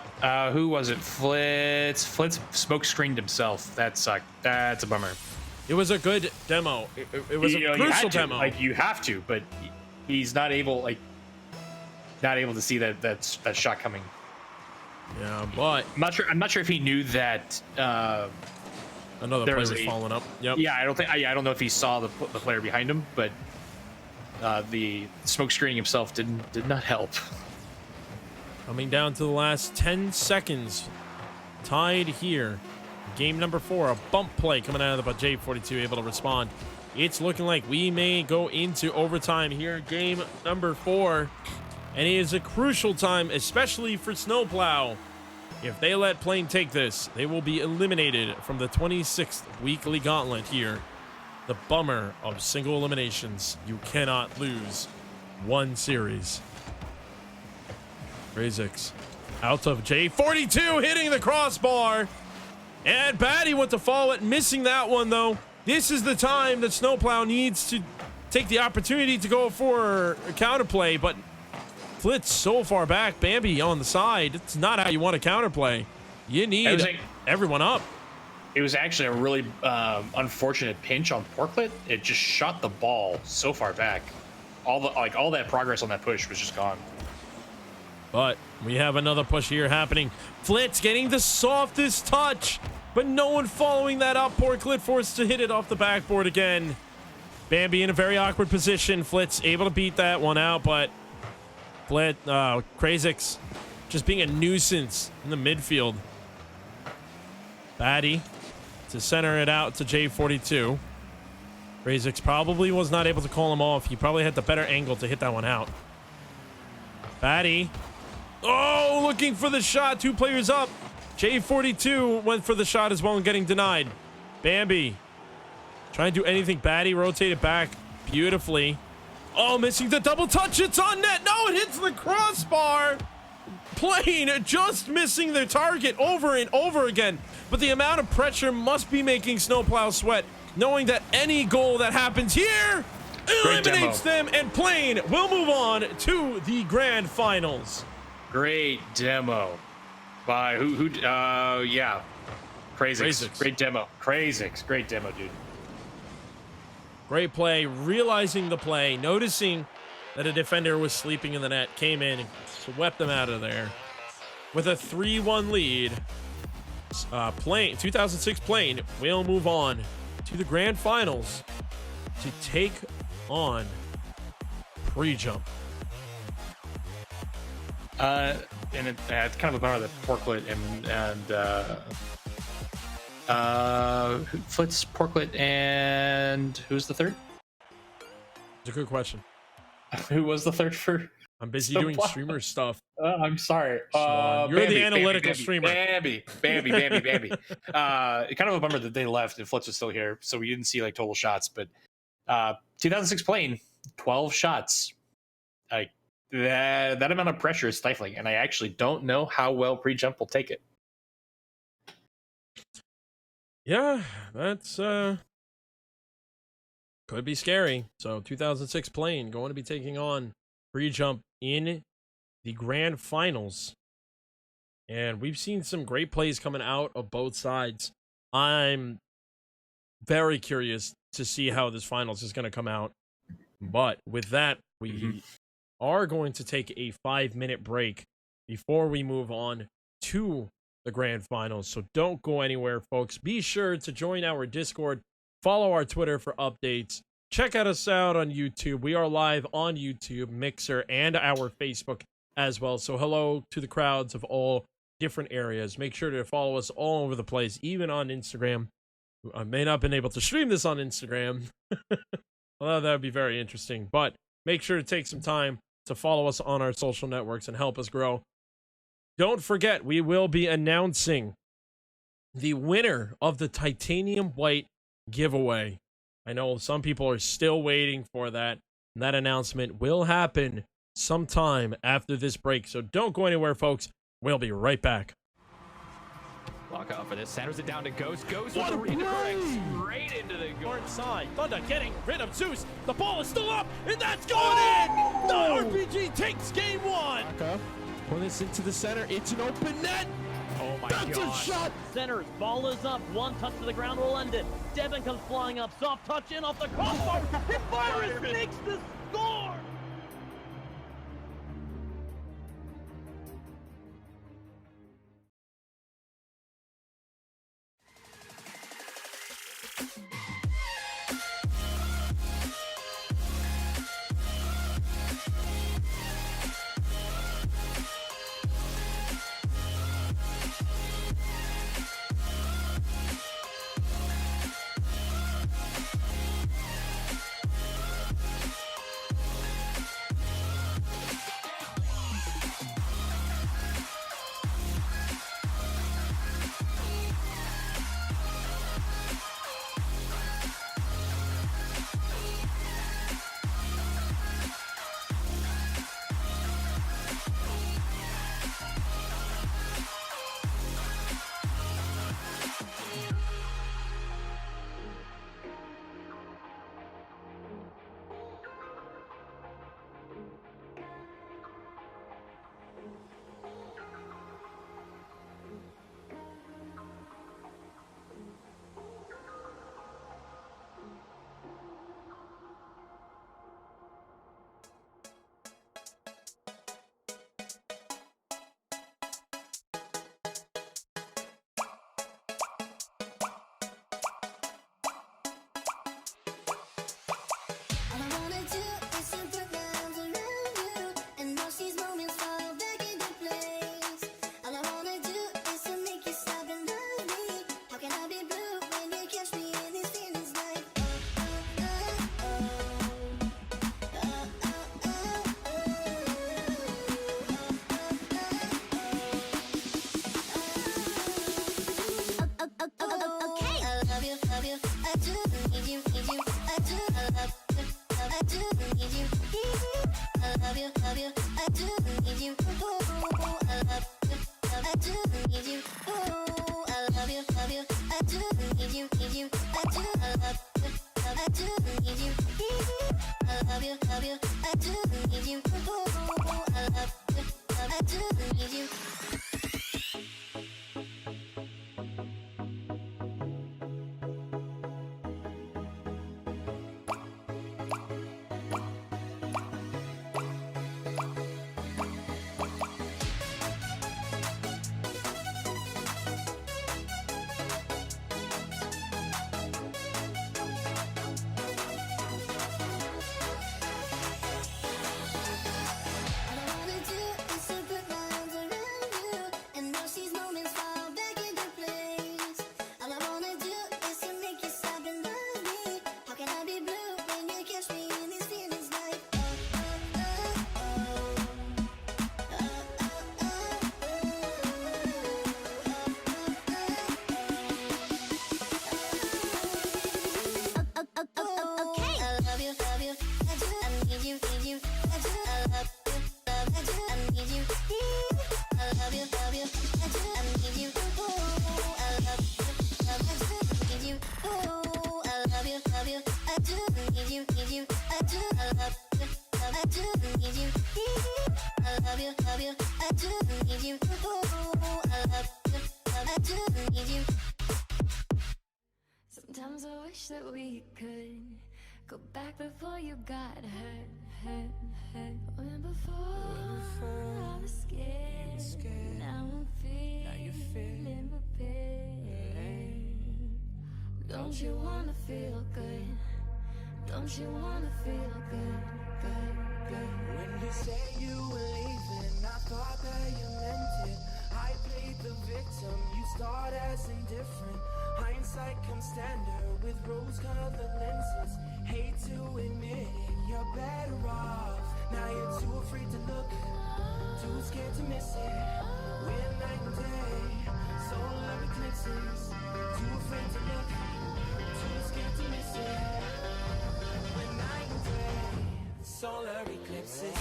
who was it? Flitz smoke screened himself. That sucked. That's a bummer. It was a good demo. It was a crucial demo. Like, you have to, but he's not able to see that shot coming. Yeah, but I'm not sure if he knew that another player was falling up. Yep. Yeah, I don't know if he saw the player behind him, but the smoke screening himself did not help. Coming down to the last 10 seconds. Tied here. Game number 4. A bump play coming out of the J42 able to respond. It's looking like we may go into overtime here. Game number 4. And it is a crucial time, especially for Snowplow. If they let Plane take this, they will be eliminated from the 26th weekly gauntlet here. The bummer of single eliminations. You cannot lose one series. Krazix out of J42, hitting the crossbar. And Batty went to follow it, missing that one, though. This is the time that Snowplow needs to take the opportunity to go for a counterplay, but Flitz so far back. Bambi on the side. It's not how you want to counterplay. You need everyone up. It was actually a really unfortunate pinch on Porklet. It just shot the ball so far back. All that progress on that push was just gone. But we have another push here happening. Flitz getting the softest touch, but no one following that up. Porklet forced to hit it off the backboard again. Bambi in a very awkward position. Flitz able to beat that one out, but Krazix just being a nuisance in the midfield. Batty to center it out to J42. Razix probably was not able to call him off. He probably had the better angle to hit that one out. Batty. Oh, looking for the shot. 2 players up. J42 went for the shot as well and getting denied. Bambi trying to do anything. Batty rotated back beautifully. Oh, missing the double touch. It's on net. No, it hits the crossbar. Plane just missing their target over and over again. But the amount of pressure must be making Snowplow sweat, knowing that any goal that happens here eliminates them, and Plane will move on to the grand finals. Great demo by yeah. Crazix. Great demo. Crazix. Great demo, dude. Great play, realizing the play, noticing that a defender was sleeping in the net, came in and swept them out of there. With a 3-1 lead, Plane, 2006 Plane will move on to the grand finals to take on Pre-Jump. And it's kind of a bummer that Porklet and Flitz, Porklet, and who's the third? It's a good question. Who was the third for? I'm busy doing streamer stuff. I'm sorry. You're Bambi, the analytical Bambi, streamer. Bambi. Kind of a bummer that they left and Flitz was still here, so we didn't see like total shots. But 2006 Plane, 12 shots. Like that amount of pressure is stifling, and I actually don't know how well Pre-Jump will take it. Yeah, that's could be scary. So 2006 Plane going to be taking on Pre-Jump in the grand finals. And we've seen some great plays coming out of both sides. I'm very curious to see how this finals is going to come out. But with that, we are going to take a 5-minute break before we move on to the grand finals. So don't go anywhere, folks. Be sure to join our Discord, follow our Twitter for updates, check us out on YouTube. We are live on YouTube, Mixer, and our Facebook as well. So hello to the crowds of all different areas. Make sure to follow us all over the place, even on Instagram. I may not have been able to stream this on Instagram, although that would be very interesting. But make sure to take some time to follow us on our social networks and help us grow. Don't forget, we will be announcing the winner of the Titanium White giveaway. I know some people are still waiting for that. And that announcement will happen sometime after this break. So don't go anywhere, folks. We'll be right back. Lock out for this. Centers it down to Ghost. Ghost with the redirect straight into the goal. Far side. Thunder getting rid of Zeus. The ball is still up, and that's going in. The RBG takes game 1. Pull this into the center. It's an open net. Oh my That's god. a shot. Centers, ball is up, 1 touch to the ground will end it. Devin comes flying up, soft touch in off the crossbar. His virus makes the score. I do need you. Ooh, I love you. I do need you. Ooh, I love you, love you. I do need you, need you. I do, I love you. I do need you. I love you, love you. I do need you. Ooh, I love you. I do need you. Sometimes I wish that we could go back before you got hurt. When before I was scared, now I'm feeling prepared. Don't you wanna feel good? Don't you wanna feel good? When you say you were leaving, I thought that you meant it. I played the victim, you start as indifferent. Hindsight comes standard with rose-colored lenses. Hate to admit it, you're better off. Now you're too afraid to look, too scared to miss it. We're night and day, solar eclipses. Too afraid to look, too scared to miss it. We're night and day, solar eclipses.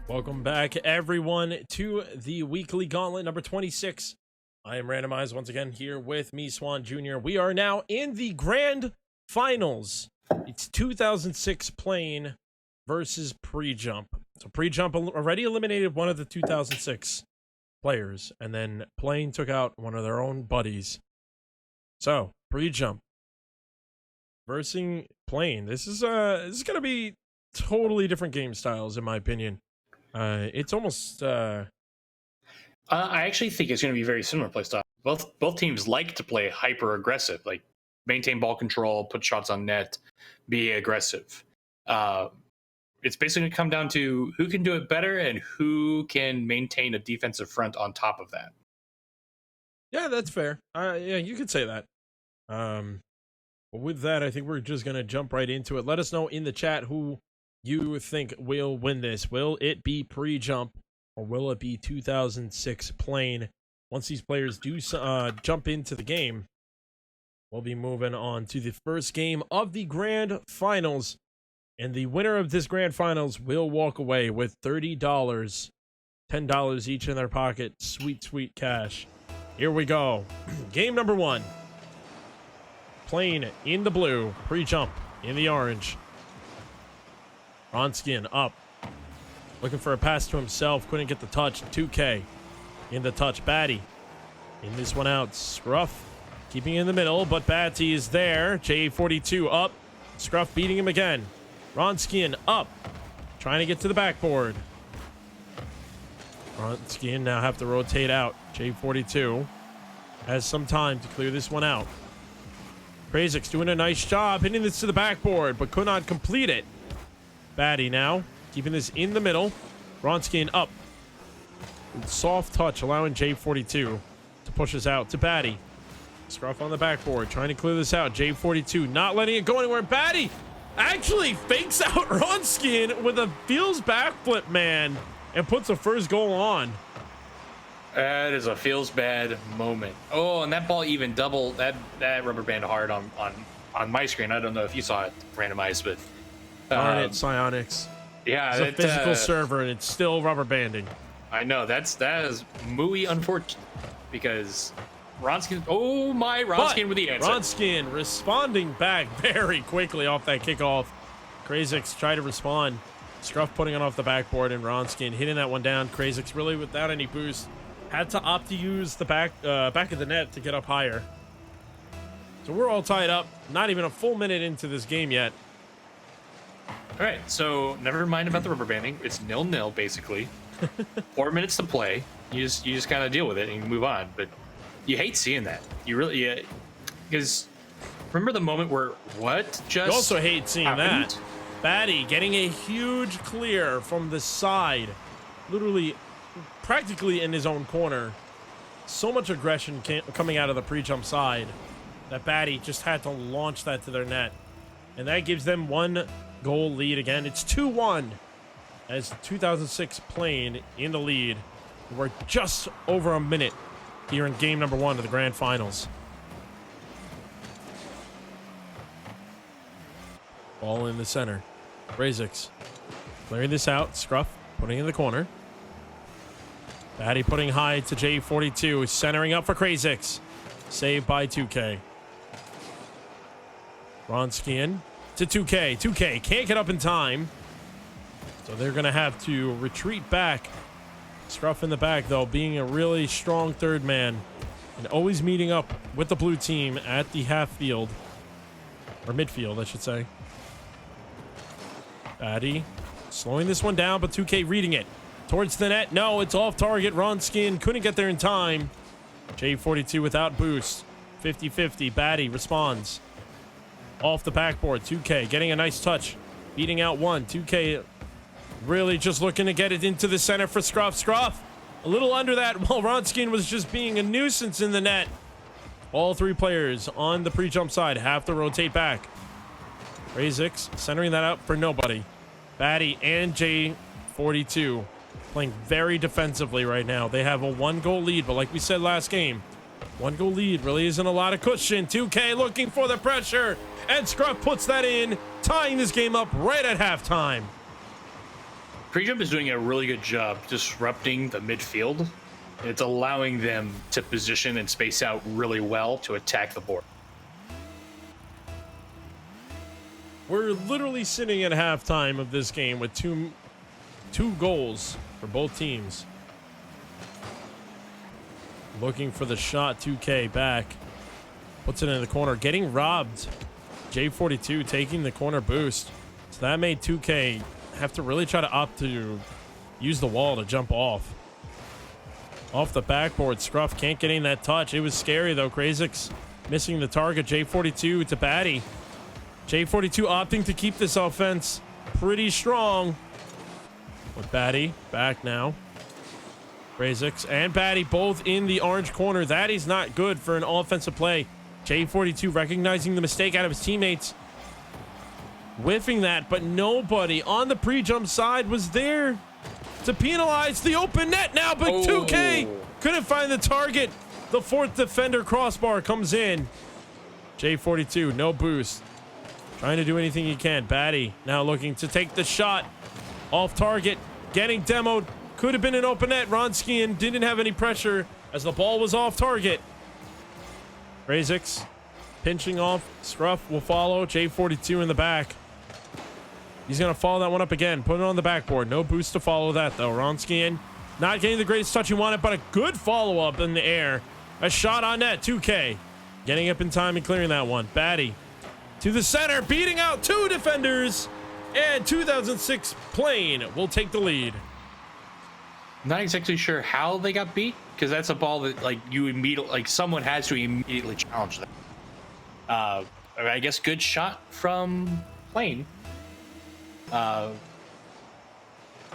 Welcome back, everyone, to the weekly gauntlet number 26. I am Randomized once again here with me, Swan Jr. We are now in the grand finals. It's 2006 plane versus pre-jump. So pre-jump already eliminated one of the 2006 players, and then plane took out one of their own buddies. So pre-jump versus plane. This is gonna be totally different game styles, in my opinion. It's almost I actually think it's going to be very similar play style. Both teams like to play hyper aggressive, like maintain ball control, put shots on net, be aggressive. It's basically going to come down to who can do it better and who can maintain a defensive front on top of that. Yeah, that's fair. Yeah, you could say that. But with that, I think we're just gonna jump right into it. Let us know in the chat who you think will win this. Will it be pre-jump or will it be 2006 plane? Once these players do jump into the game, we'll be moving on to the first game of the grand finals. And the winner of this grand finals will walk away with $30, $10 each in their pocket. Sweet, sweet cash. Here we go. Game number one. Plane in the blue, pre-jump in the orange. Ronskin up. Looking for a pass to himself. Couldn't get the touch. 2K in the touch. Batty in this one out. Scruff keeping in the middle, but Batty is there. J42 up. Scruff beating him again. Ronskin up. Trying to get to the backboard. Ronskin now have to rotate out. J42 has some time to clear this one out. Krazik's doing a nice job hitting this to the backboard, but could not complete it. Batty now keeping this in the middle. Ronskin up. Soft touch, allowing J42 to push us out to Batty. Scruff on the backboard, trying to clear this out. J42 not letting it go anywhere. Batty actually fakes out Ronskin with a feels backflip, man, and puts the first goal on. That is a feels bad moment. Oh, and that ball even double that rubber band hard on my screen. I don't know if you saw it randomized, but Darn it, Psionics. Yeah, it's a physical server and it's still rubber banding. I know that is muy unfortunate because Ronskin. Oh my, Ronskin with the answer. Ronskin responding back very quickly off that kickoff. Krazik's try to respond. Scruff putting it off the backboard and Ronskin hitting that one down. Krazik's really without any boost. Had to opt to use the back of the net to get up higher. So we're all tied up. Not even a full minute into this game yet. All right, so never mind about the rubber banding. It's 0-0 basically. 4 minutes to play. You just kind of deal with it and you move on. But you hate seeing that. You really, because remember the moment where what just? You also hate seeing happened? that. Batty getting a huge clear from the side, literally, practically in his own corner. So much aggression coming out of the pre-jump side that Batty just had to launch that to their net, and that gives them 1 goal lead again. It's 2-1 as 2006 playing in the lead. We're just over a minute here in game number 1 of the grand finals. Ball in the center. Krazik's clearing this out. Scruff putting in the corner. Batty putting high to J42. Centering up for Krazik's. Saved by 2K. Ronskin to 2K. 2K can't get up in time. So they're going to have to retreat back. Scruff in the back, though, being a really strong third man. And always meeting up with the blue team at the half field. Or midfield, I should say. Batty slowing this one down, but 2K reading it. Towards the net. No, it's off target. Ronskin couldn't get there in time. J42 without boost. 50-50. Batty responds. Off the backboard. 2K getting a nice touch. Beating out 1. 2K really just looking to get it into the center for Scruff. Scruff a little under that while Ronskin was just being a nuisance in the net. All 3 players on the pre-jump side have to rotate back. Krazik's centering that up for nobody. Batty and J42 playing very defensively right now. They have a 1-goal lead, but like we said last game, 1-goal lead really isn't a lot of cushion. 2K looking for the pressure, and Scruff puts that in, tying this game up right at halftime. Pre-jump is doing a really good job disrupting the midfield. It's allowing them to position and space out really well to attack the board. We're literally sitting at halftime of this game with two goals for both teams. Looking for the shot. 2K back. Puts it in the corner. Getting robbed. J42 taking the corner boost. So that made 2K have to really try to opt to use the wall to jump off. Off the backboard. Scruff can't get in that touch. It was scary though. Krazik's missing the target. J42 to Batty. J42 opting to keep this offense pretty strong. With Batty back now. Krazik's and Batty both in the orange corner. That is not good for an offensive play. J42 recognizing the mistake out of his teammates. Whiffing that, but nobody on the pre-jump side was there to penalize the open net now, but 2K couldn't find the target. The 4th defender crossbar comes in. J42, no boost. Trying to do anything he can. Batty now looking to take the shot. Off target. Getting demoed. Could have been an open net. Ronskin didn't have any pressure as the ball was off target. Krazik's pinching off. Scruff will follow. J42 in the back. He's going to follow that one up again. Put it on the backboard. No boost to follow that, though. Ronskin not getting the greatest touch he wanted, but a good follow-up in the air. A shot on net. 2K getting up in time and clearing that one. Batty to the center, beating out 2 defenders, and 2006 Plane will take the lead. Not exactly sure how they got beat, because that's a ball that like you immediately like someone has to immediately challenge that. I guess good shot from Plane.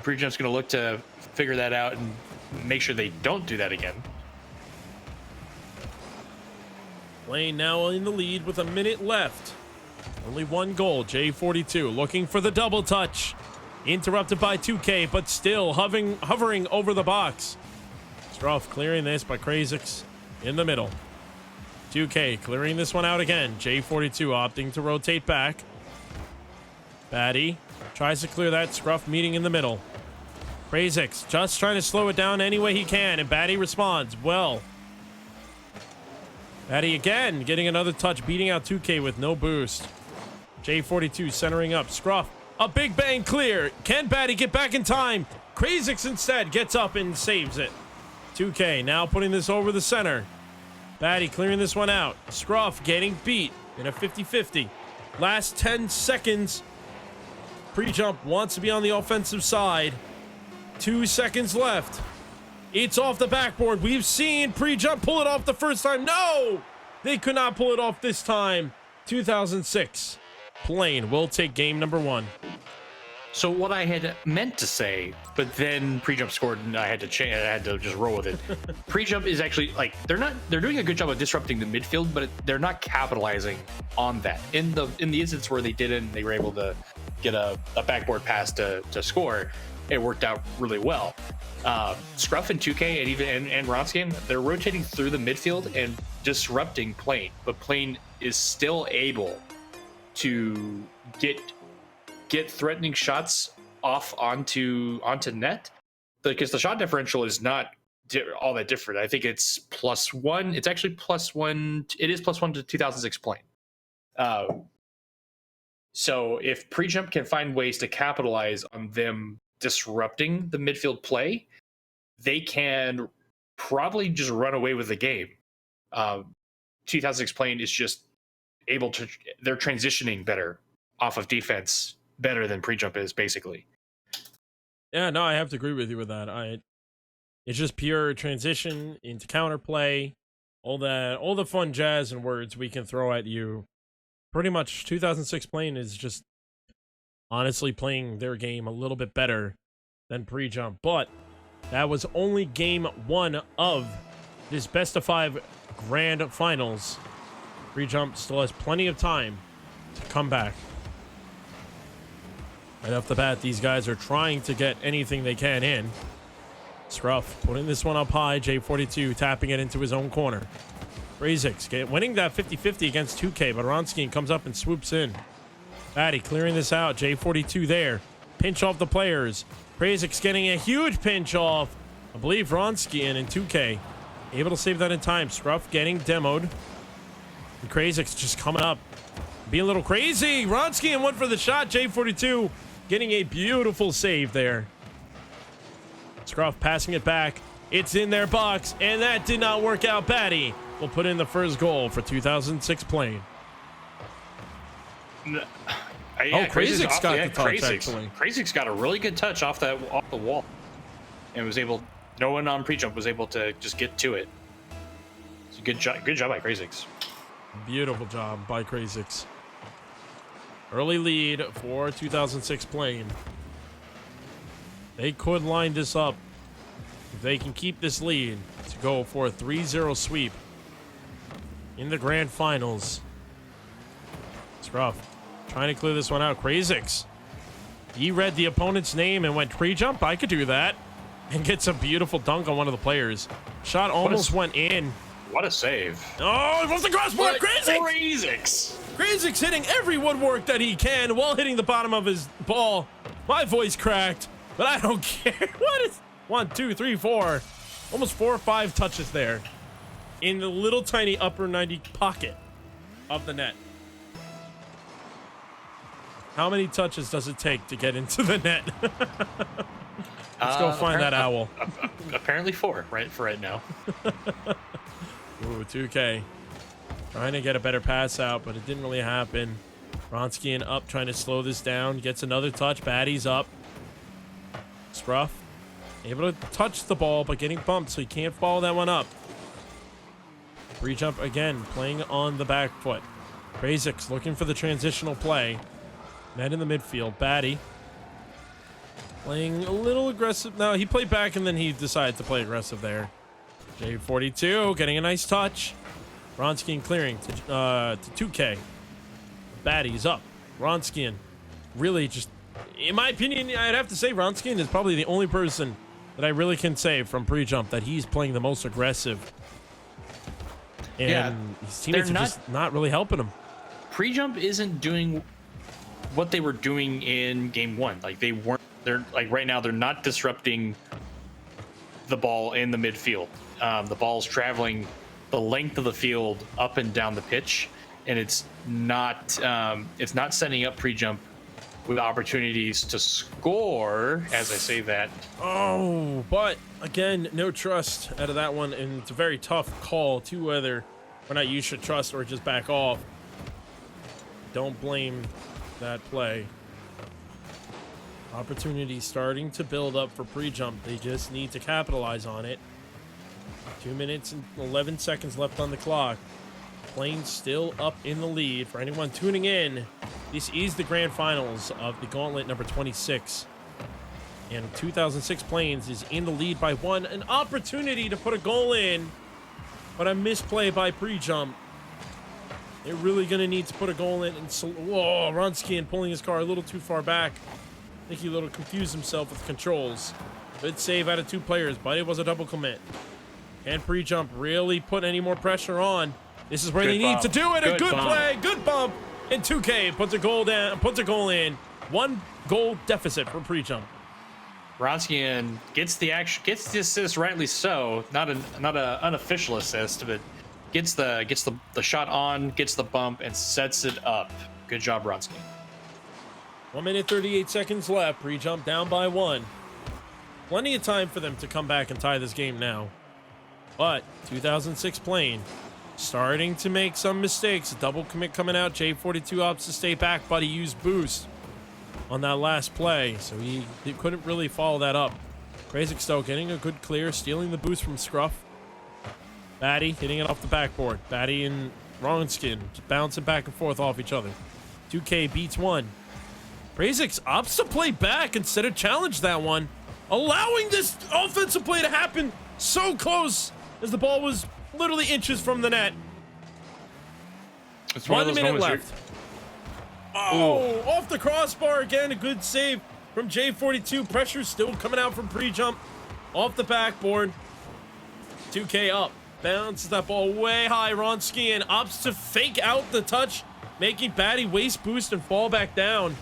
Pre-jump's going to look to figure that out and make sure they don't do that again. Lane now in the lead with a minute left. Only one goal. J42 looking for the double touch. Interrupted by 2K, but still hovering over the box. Struff clearing this by Krazix in the middle. 2K clearing this one out again. J42 opting to rotate back. Batty tries to clear that. Scruff meeting in the middle. Krazix just trying to slow it down any way he can, and Batty responds well. Batty again getting another touch, beating out 2K with no boost. J42 centering up. Scruff, a big bang clear. Can Batty get back in time? Krazix instead gets up and saves it. 2K now putting this over the center. Batty clearing this one out. Scruff getting beat in a 50-50. Last 10 seconds. Pre-jump wants to be on the offensive side. 2 seconds left. It's off the backboard. We've seen pre-jump pull it off the first time. No! They could not pull it off this time. 2006. Plane will take game number 1. So what I had meant to say, but then pre-jump scored and I had to change. I had to just roll with it. Pre-jump is actually like they're doing a good job of disrupting the midfield, but they're not capitalizing on that. In the instance where they didn't, they were able to get a backboard pass to score. It worked out really well. Scruff and 2K and even and Ronskin, they're rotating through the midfield and disrupting Plane, but Plane is still able to get threatening shots off onto net, because the shot differential is not all that different. I think it's +1. It's actually +1. It is +1 to 2006 Plane. So if pre-jump can find ways to capitalize on them disrupting the midfield play, they can probably just run away with the game. 2006 Plane is just able to, they're transitioning better off of defense, better than pre-jump is, basically. Yeah, no, I have to agree with you with that. It's just pure transition into counterplay, all the fun jazz and words we can throw at you. Pretty much 2006 Plane is just honestly playing their game a little bit better than pre-jump, but that was only game 1 of this best of 5 grand finals. Pre-jump still has plenty of time to come back. Right off the bat, these guys are trying to get anything they can in. Scruff putting this one up high. J42 tapping it into his own corner. Krazix winning that 50-50 against 2K, but Ronskin comes up and swoops in. Batty clearing this out. J42 there. Pinch off the players. Krazix getting a huge pinch off. I believe Ronskin and 2K able to save that in time. Scruff getting demoed. And Krazix just coming up. Being a little crazy. Ronskin went for the shot. J42 getting a beautiful save there. Scruff passing it back. It's in their box, and that did not work out. Batty will put in the first goal for 2006 Plane. Yeah, Krazix got the touch, actually. Krazix got a really good touch off the wall, and was able. No one on pre-jump was able to just get to it. It's a good job by Krazix. Beautiful job by Krazix. Early lead for 2006 Plane. They could line this up if they can keep this lead to go for a 3-0 sweep in the grand finals. Scruff trying to clear this one out. Krazix, he read the opponent's name and went pre-jump. I could do that. And gets a beautiful dunk on one of the players. Shot almost went in. What a save. Oh, off the crossbar. Krazix hitting every woodwork that he can while hitting the bottom of his ball. My voice cracked, but I don't care. What is 1, 2, 3, 4, almost 4 or 5 touches there in the little tiny upper 90 pocket of the net. How many touches does it take to get into the net? Let's go find that owl. Apparently 4, right, for right now. Ooh, 2K. Trying to get a better pass out, but it didn't really happen. Ronskin up, trying to slow this down. Gets another touch. Batty's up. Scruff Able to touch the ball, but getting bumped, so he can't follow that one up. Pre-jump again, playing on the back foot. Basics looking for the transitional play. Net in the midfield. Batty playing a little aggressive. No, he played back and then he decided to play aggressive there. J42 getting a nice touch. Ronskian clearing to 2K. Batty's up. Ronskian really just, in my opinion, I'd have to say Ronskian is probably the only person that I really can say from pre-jump that he's playing the most aggressive. And his teammates are just not really helping him. Pre-jump isn't doing what they were doing in game 1. Like they're like right now they're not disrupting the ball in the midfield. The ball's traveling the length of the field up and down the pitch, and it's not setting up pre-jump with opportunities to score, as I say that. Oh, but again, no trust out of that one, and it's a very tough call to whether or not you should trust or just back off. Don't blame that play. Opportunity starting to build up for pre-jump. They just need to capitalize on it. 2 minutes and 11 seconds left on the clock. Plains still up in the lead. For anyone tuning in, this is the grand finals of the Gauntlet number 26. And 2006 Plains is in the lead by 1. An opportunity to put a goal in, but a misplay by pre-jump. They're really going to need to put a goal in. And whoa, Ronskian pulling his car a little too far back. I think he a little confused himself with controls. Good save out of 2 players, but it was a double commit. And pre-jump really put any more pressure on. This is where they need to do it. A good play, good bump. And 2K puts a goal down, puts a goal in. 1 goal deficit for pre-jump. Ronskian gets the assist, rightly so. Not an unofficial assist, but gets the shot on, gets the bump, and sets it up. Good job, Ronskian. 1 minute 38 seconds left. Pre-jump down by 1. Plenty of time for them to come back and tie this game now. But 2006 Plain starting to make some mistakes. A double commit coming out. J42 opts to stay back, but he used boost on that last play, so he couldn't really follow that up. Krazik though getting a good clear, stealing the boost from Scruff. Batty hitting it off the backboard. Batty and Ronskian just bouncing back and forth off each other. 2K beats 1. Krazik opts to play back instead of challenge that one, allowing this offensive play to happen so close as the ball was literally inches from the net. It's 1 minute left. Oh, off the crossbar again. A good save from J42. Pressure still coming out from pre-jump. Off the backboard. 2K up. Bounces that ball way high. Ronskian opts to fake out the touch, making Batty waste boost and fall back down.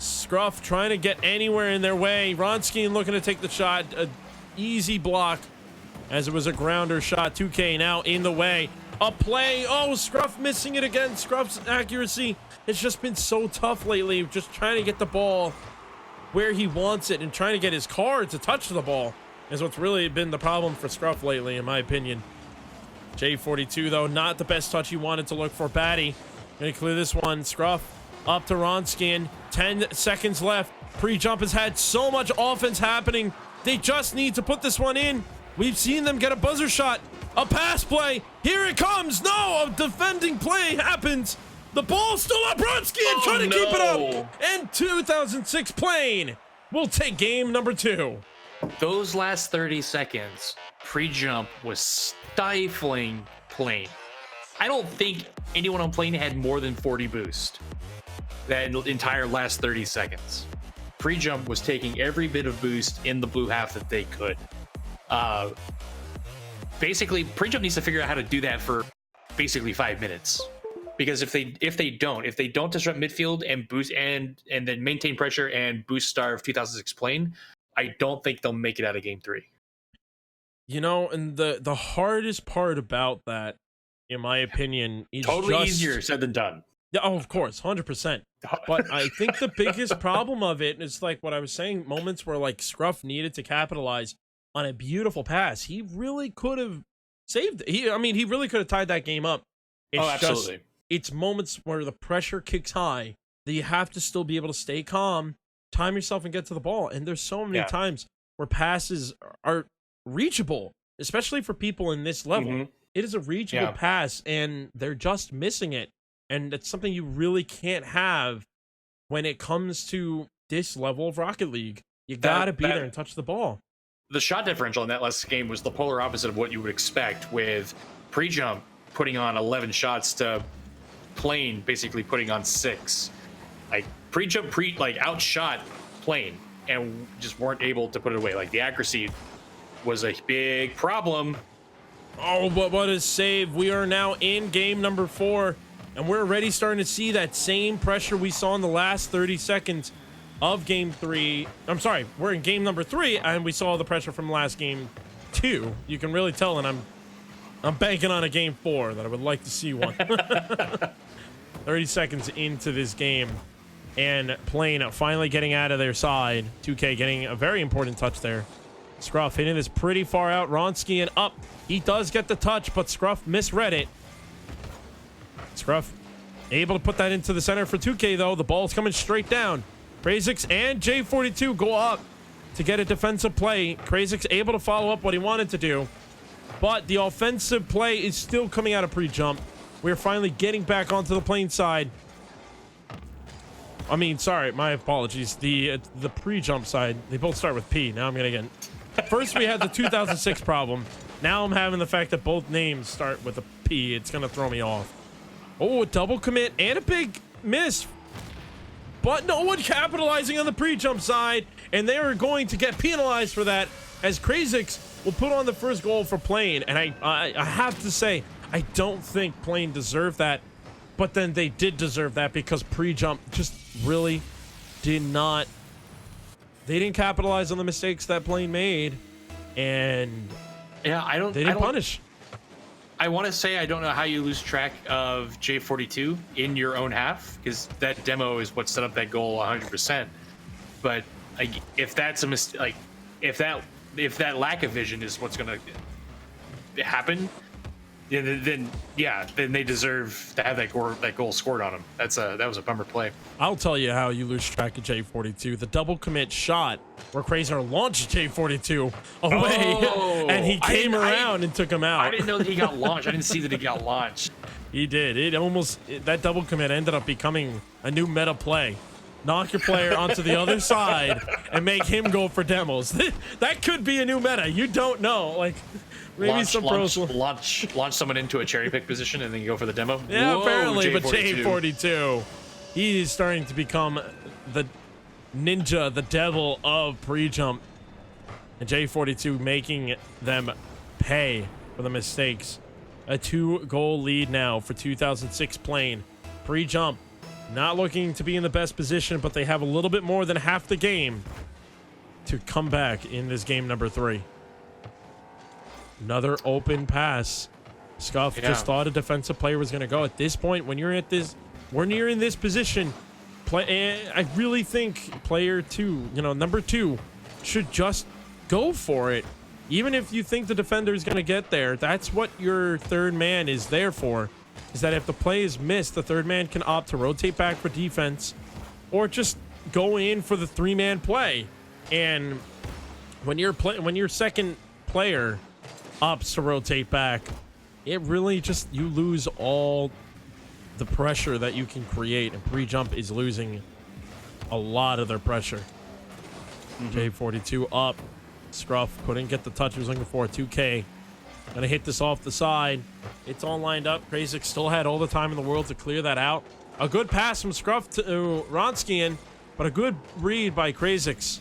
Scruff trying to get anywhere in their way. Ronskian looking to take the shot. A easy block as it was a grounder shot. 2K now in the way. A play. Oh, Scruff missing it again. Scruff's accuracy has just been so tough lately. Just trying to get the ball where he wants it and trying to get his car to touch the ball is what's really been the problem for Scruff lately, in my opinion. J42, though, not the best touch he wanted to look for. Batty gonna clear this one. Scruff up to Ronskian. 10 seconds left. Pre-jump has had so much offense happening. They just need to put this one in. We've seen them get a buzzer shot. A pass play. Here it comes. No, a defending play happens. The ball's still up. Ronskian trying to keep it up. And 2006 Plain will take game number 2. Those last 30 seconds, pre-jump was stifling Plain. I don't think anyone on Plain had more than 40 boost that entire last 30 seconds. Pre-jump was taking every bit of boost in the blue half that they could. Basically, pre-jump needs to figure out how to do that for basically 5 minutes. Because if they don't disrupt midfield and boost and then maintain pressure and boost starve 2006 Plain, I don't think they'll make it out of game 3. You know, and the hardest part about that, in my opinion, is totally easier said than done. Yeah, oh, of course, 100%. But I think the biggest problem of it is like what I was saying, moments where like Scruff needed to capitalize on a beautiful pass. He really could have saved it. He really could have tied that game up. It's absolutely. It's moments where the pressure kicks high that you have to still be able to stay calm, time yourself, and get to the ball. And there's so many times where passes are reachable, especially for people in this level. Mhm. It is a reachable Yeah. pass, and they're just missing it. And it's something you really can't have when it comes to this level of Rocket League. You gotta be there and touch the ball. The shot differential in that last game was the polar opposite of what you would expect, with pre-jump putting on 11 shots to Plane basically putting on 6. Like pre-jump outshot Plane and just weren't able to put it away. Like the accuracy was a big problem. Oh, but what a save. We are now in game number 4, and we're already starting to see that same pressure we saw in the last 30 seconds of game 3. I'm sorry, we're in game number 3, and we saw the pressure from last game 2. You can really tell, and I'm banking on a game 4 that I would like to see one. 30 seconds into this game, and Plane finally getting out of their side. 2K getting a very important touch there. Scruff hitting this pretty far out. Ronski and up. He does get the touch, but Scruff misread it. Scruff able to put that into the center for 2K, though. The ball's coming straight down. Krazix and J42 go up to get a defensive play. Krazix able to follow up what he wanted to do, but the offensive play is still coming out of pre-jump. We're finally getting back onto the Plane side. I mean, sorry, my apologies. The pre-jump side, they both start with P. Now I'm gonna get... First we had the 2006 problem. Now I'm having the fact that both names start with a P. It's gonna throw me off. Oh, a double commit and a big miss. But no one capitalizing on the pre-jump side, and they are going to get penalized for that, as Krazix will put on the first goal for Plane. And I have to say, I don't think Plane deserved that, but then they did deserve that because pre-jump just really did not. They didn't capitalize on the mistakes that Plane made, and Yeah, they didn't punish. I want to say I don't know how you lose track of J42 in your own half, because that demo is what set up that goal 100%. But like, if that's a mistake, like if that lack of vision is what's going to happen, then they deserve to have that goal scored on them. That was a bummer play. I'll tell you how you lose track of J42. The double commit shot where Krazer launched J42 away, and he came around and took him out. I didn't know that he got launched. I didn't see that he got launched. He did. That double commit ended up becoming a new meta play. Knock your player onto the other side and make him go for demos. That could be a new meta. You don't know. Like, maybe some pros will launch someone into a cherry pick position and then you go for the demo. Yeah, Whoa, apparently, but J42. J42, he's starting to become the ninja, the devil of pre-jump. And J42 making them pay for the mistakes. A 2-goal lead now for 2006 Plane. Pre-jump, not looking to be in the best position, but they have a little bit more than half the game to come back in this game number 3. Another open pass. Scuff just thought a defensive player was going to go. At this point, when you're in this position, I really think player 2, number 2, should just go for it. Even if you think the defender is going to get there, that's what your third man is there for. Is that if the play is missed, the third man can opt to rotate back for defense, or just go in for the 3-man play. And when your second player opts to rotate back, it really just, you lose all the pressure that you can create, and pre-jump is losing a lot of their pressure. J42 up. Scruff couldn't get the touch he was looking for. 2K gonna hit this off the side. It's all lined up. Krazix still had all the time in the world to clear that out. A good pass from Scruff to Ronskian, but a good read by Krazix.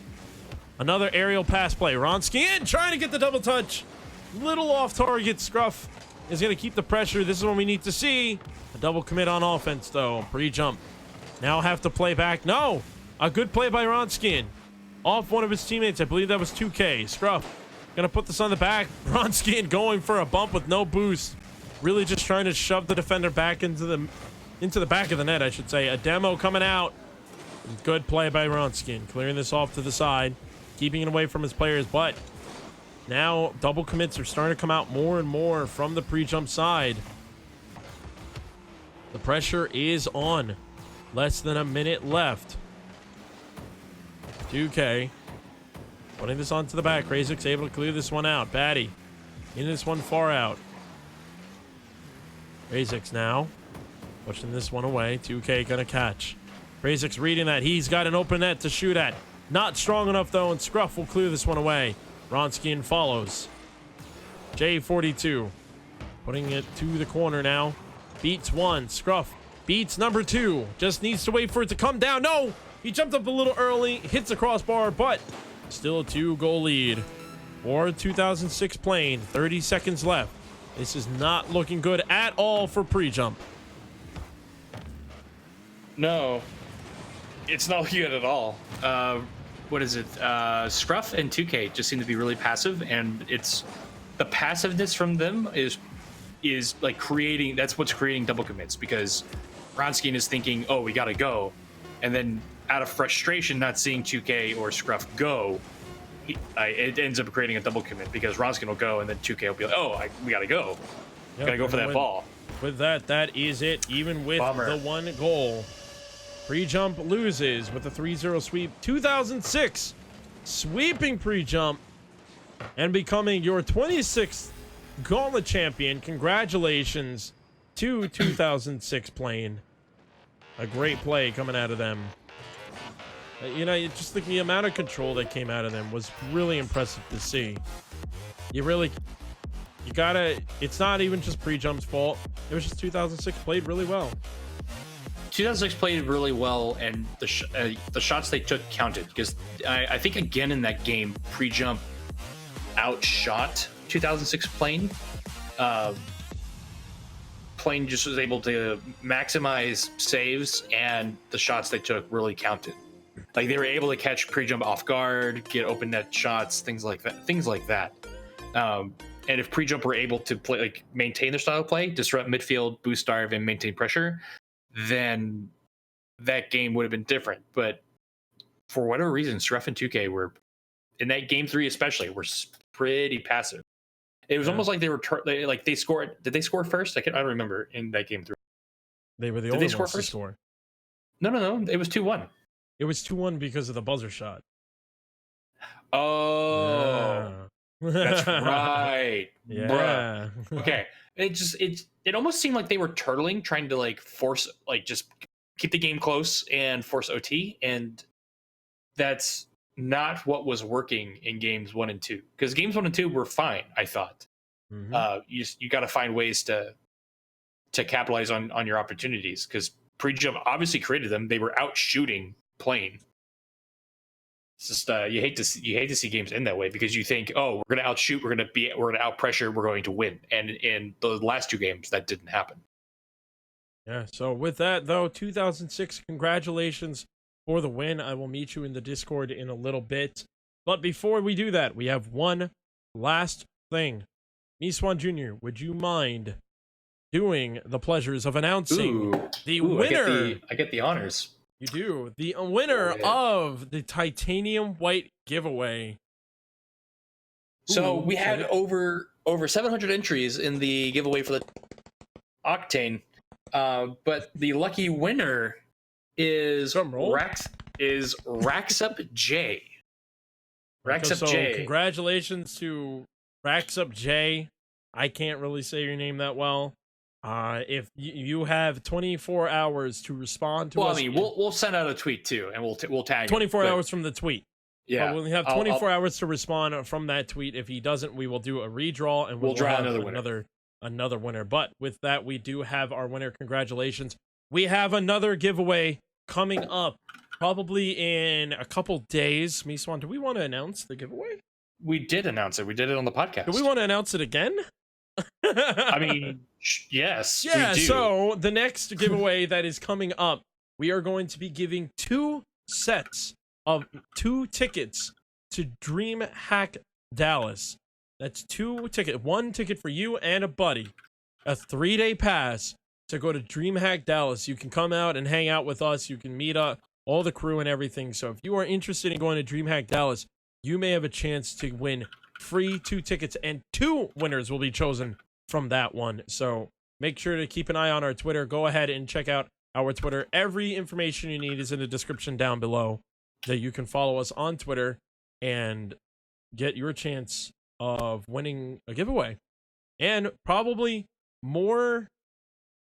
Another aerial pass play. Ronskian trying to get the double touch. Little off target. Scruff is going to keep the pressure. This is what we need to see. A double commit on offense, though. Pre-jump. Now have to play back. No! A good play by Ronskian. Off one of his teammates. I believe that was 2K. Scruff going to put this on the back. Ronskian going for a bump with no boost. Really just trying to shove the defender back into the back of the net, I should say. A demo coming out. Good play by Ronskian. Clearing this off to the side. Keeping it away from his players, but now double commits are starting to come out more and more from the pre-jump side. The pressure is on. Less than a minute left. 2K Putting this onto the back. Razik's able to clear this one out. Batty in this one far out. Razik's now pushing this one away. 2K gonna catch. Razik's reading that. He's got an open net to shoot at. Not strong enough, though, and Scruff will clear this one away. Ronskian follows. J42 putting it to the corner now. Beats one. Scruff beats number two. Just needs to wait for it to come down. No! He jumped up a little early, hits the crossbar, but still a 2-goal lead for 2006 Plane. 30 seconds left. This is not looking good at all for pre-jump. No, it's not looking good at all. What is it? Scruff and 2K just seem to be really passive, and it's the passiveness from them is like creating. That's what's creating double commits, because Ronskian is thinking, "Oh, we gotta go," and then out of frustration, not seeing 2K or Scruff go, it ends up creating a double commit, because Ronskian will go, and then 2K will be like, "Oh, we gotta go, gotta go for that ball." With that is it. Even with Bummer. the 1 goal, pre-jump loses with a 3-0 sweep. 2006 sweeping pre-jump and becoming your 26th Gauntlet champion. Congratulations to 2006 Plane. A great play coming out of them. You know, just the amount of control that came out of them was really impressive to see. You gotta, it's not even just pre-jump's fault. It was just 2006 played really well. 2006 played really well, and the shots they took counted, because I think again in that game, pre-jump outshot 2006 Plane. Plane just was able to maximize saves, and the shots they took really counted. Like, they were able to catch pre-jump off guard, get open net shots, things like that. And if pre-jump were able to play, like, maintain their style of play, disrupt midfield, boost starve, and maintain pressure, then that game would have been different. But for whatever reason, Scruff and 2K were, in that game 3 especially, were pretty passive. It was almost like they were they scored. Did they score first? I don't remember in that game 3. They were the only ones to score. No. It was 2-1. It was 2-1 because of the buzzer shot. Oh, yeah. That's right. Yeah. Bruh. Okay. It almost seemed like they were turtling, trying to like force, like, just keep the game close and force OT, and that's not what was working in games 1 and 2. Because games 1 and 2 were fine, I thought. Mm-hmm. You got to find ways to capitalize on your opportunities, because pre-jump obviously created them. They were out shooting Plane. It's just you hate to see games end that way, because you think, oh, we're gonna outshoot, we're gonna out pressure, we're going to win. And in the last 2 games, that didn't happen. Yeah. So with that, though, 2006, congratulations for the win. I will meet you in the Discord in a little bit. But before we do that, we have one last thing. Niswan Jr., would you mind doing the pleasures of announcing the winner? I get the honors. You do. The winner of the titanium white giveaway. So we had over 700 entries in the giveaway for the Octane, but the lucky winner is Raxup J. Raxup J. Congratulations to Raxup J. I can't really say your name that well. If you have 24 hours to respond to us. I mean, we'll send out a tweet too, and we'll tag 24 hours from the tweet. Yeah, we'll have 24 hours to respond from that tweet. If he doesn't, we will do a redraw, and we'll draw another winner. But with that, we do have our winner. Congratulations. We have another giveaway coming up, probably in a couple days. Miswan, do we want to announce the giveaway? We did announce it. We did it on the podcast. Do we want to announce it again? I mean, yes. Yeah, we do. So the next giveaway that is coming up, we are going to be giving 2 sets of 2 tickets to DreamHack Dallas. That's 2 tickets. 1 ticket for you and a buddy. A 3-day pass to go to DreamHack Dallas. You can come out and hang out with us. You can meet up all the crew and everything. So if you are interested in going to DreamHack Dallas, you may have a chance to win free 2 tickets, and 2 winners will be chosen from that one. So make sure to keep an eye on our Twitter. Go ahead and check out our Twitter. Every information you need is in the description down below, that you can follow us on Twitter and get your chance of winning a giveaway, and probably more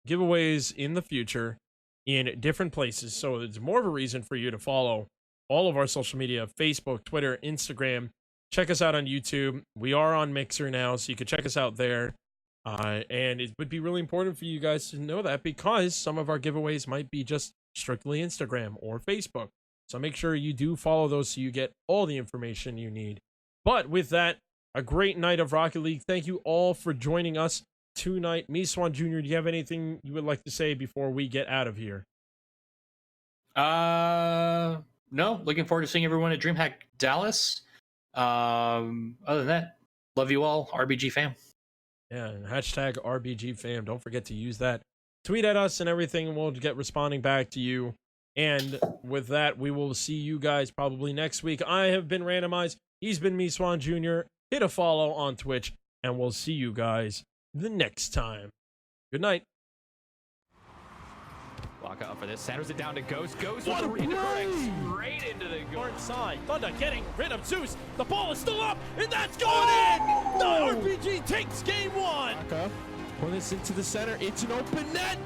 giveaways in the future in different places. So it's more of a reason for you to follow all of our social media: Facebook, Twitter, Instagram. Check us out on YouTube. We are on Mixer now, so you can check us out there. And it would be really important for you guys to know that, because some of our giveaways might be just strictly Instagram or Facebook. So make sure you do follow those so you get all the information you need. But with that, a great night of Rocket League. Thank you all for joining us tonight. Miswan Jr., do you have anything you would like to say before we get out of here? No. Looking forward to seeing everyone at DreamHack Dallas. Other than that, love you all, RBG fam. Yeah, and hashtag RBG fam. Don't forget to use that. Tweet at us and everything, and we'll get responding back to you. And with that, we will see you guys probably next week. I have been Randomized. He's been Miswan Jr. Hit a follow on Twitch, and we'll see you guys the next time. Good night. Lock out for this. Centers it down to Ghost. Ghost with the redirect straight into the goal. Far side. Thunder getting rid of Zeus. The ball is still up, and that's going in. The RBG takes game one. Pour this into the center. It's an open net.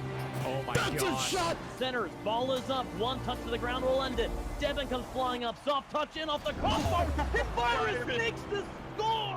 Oh my That's god. a shot. Centers, ball is up, one touch to the ground will end it. Devin comes flying up, soft touch in off the crossbar. His virus makes the score!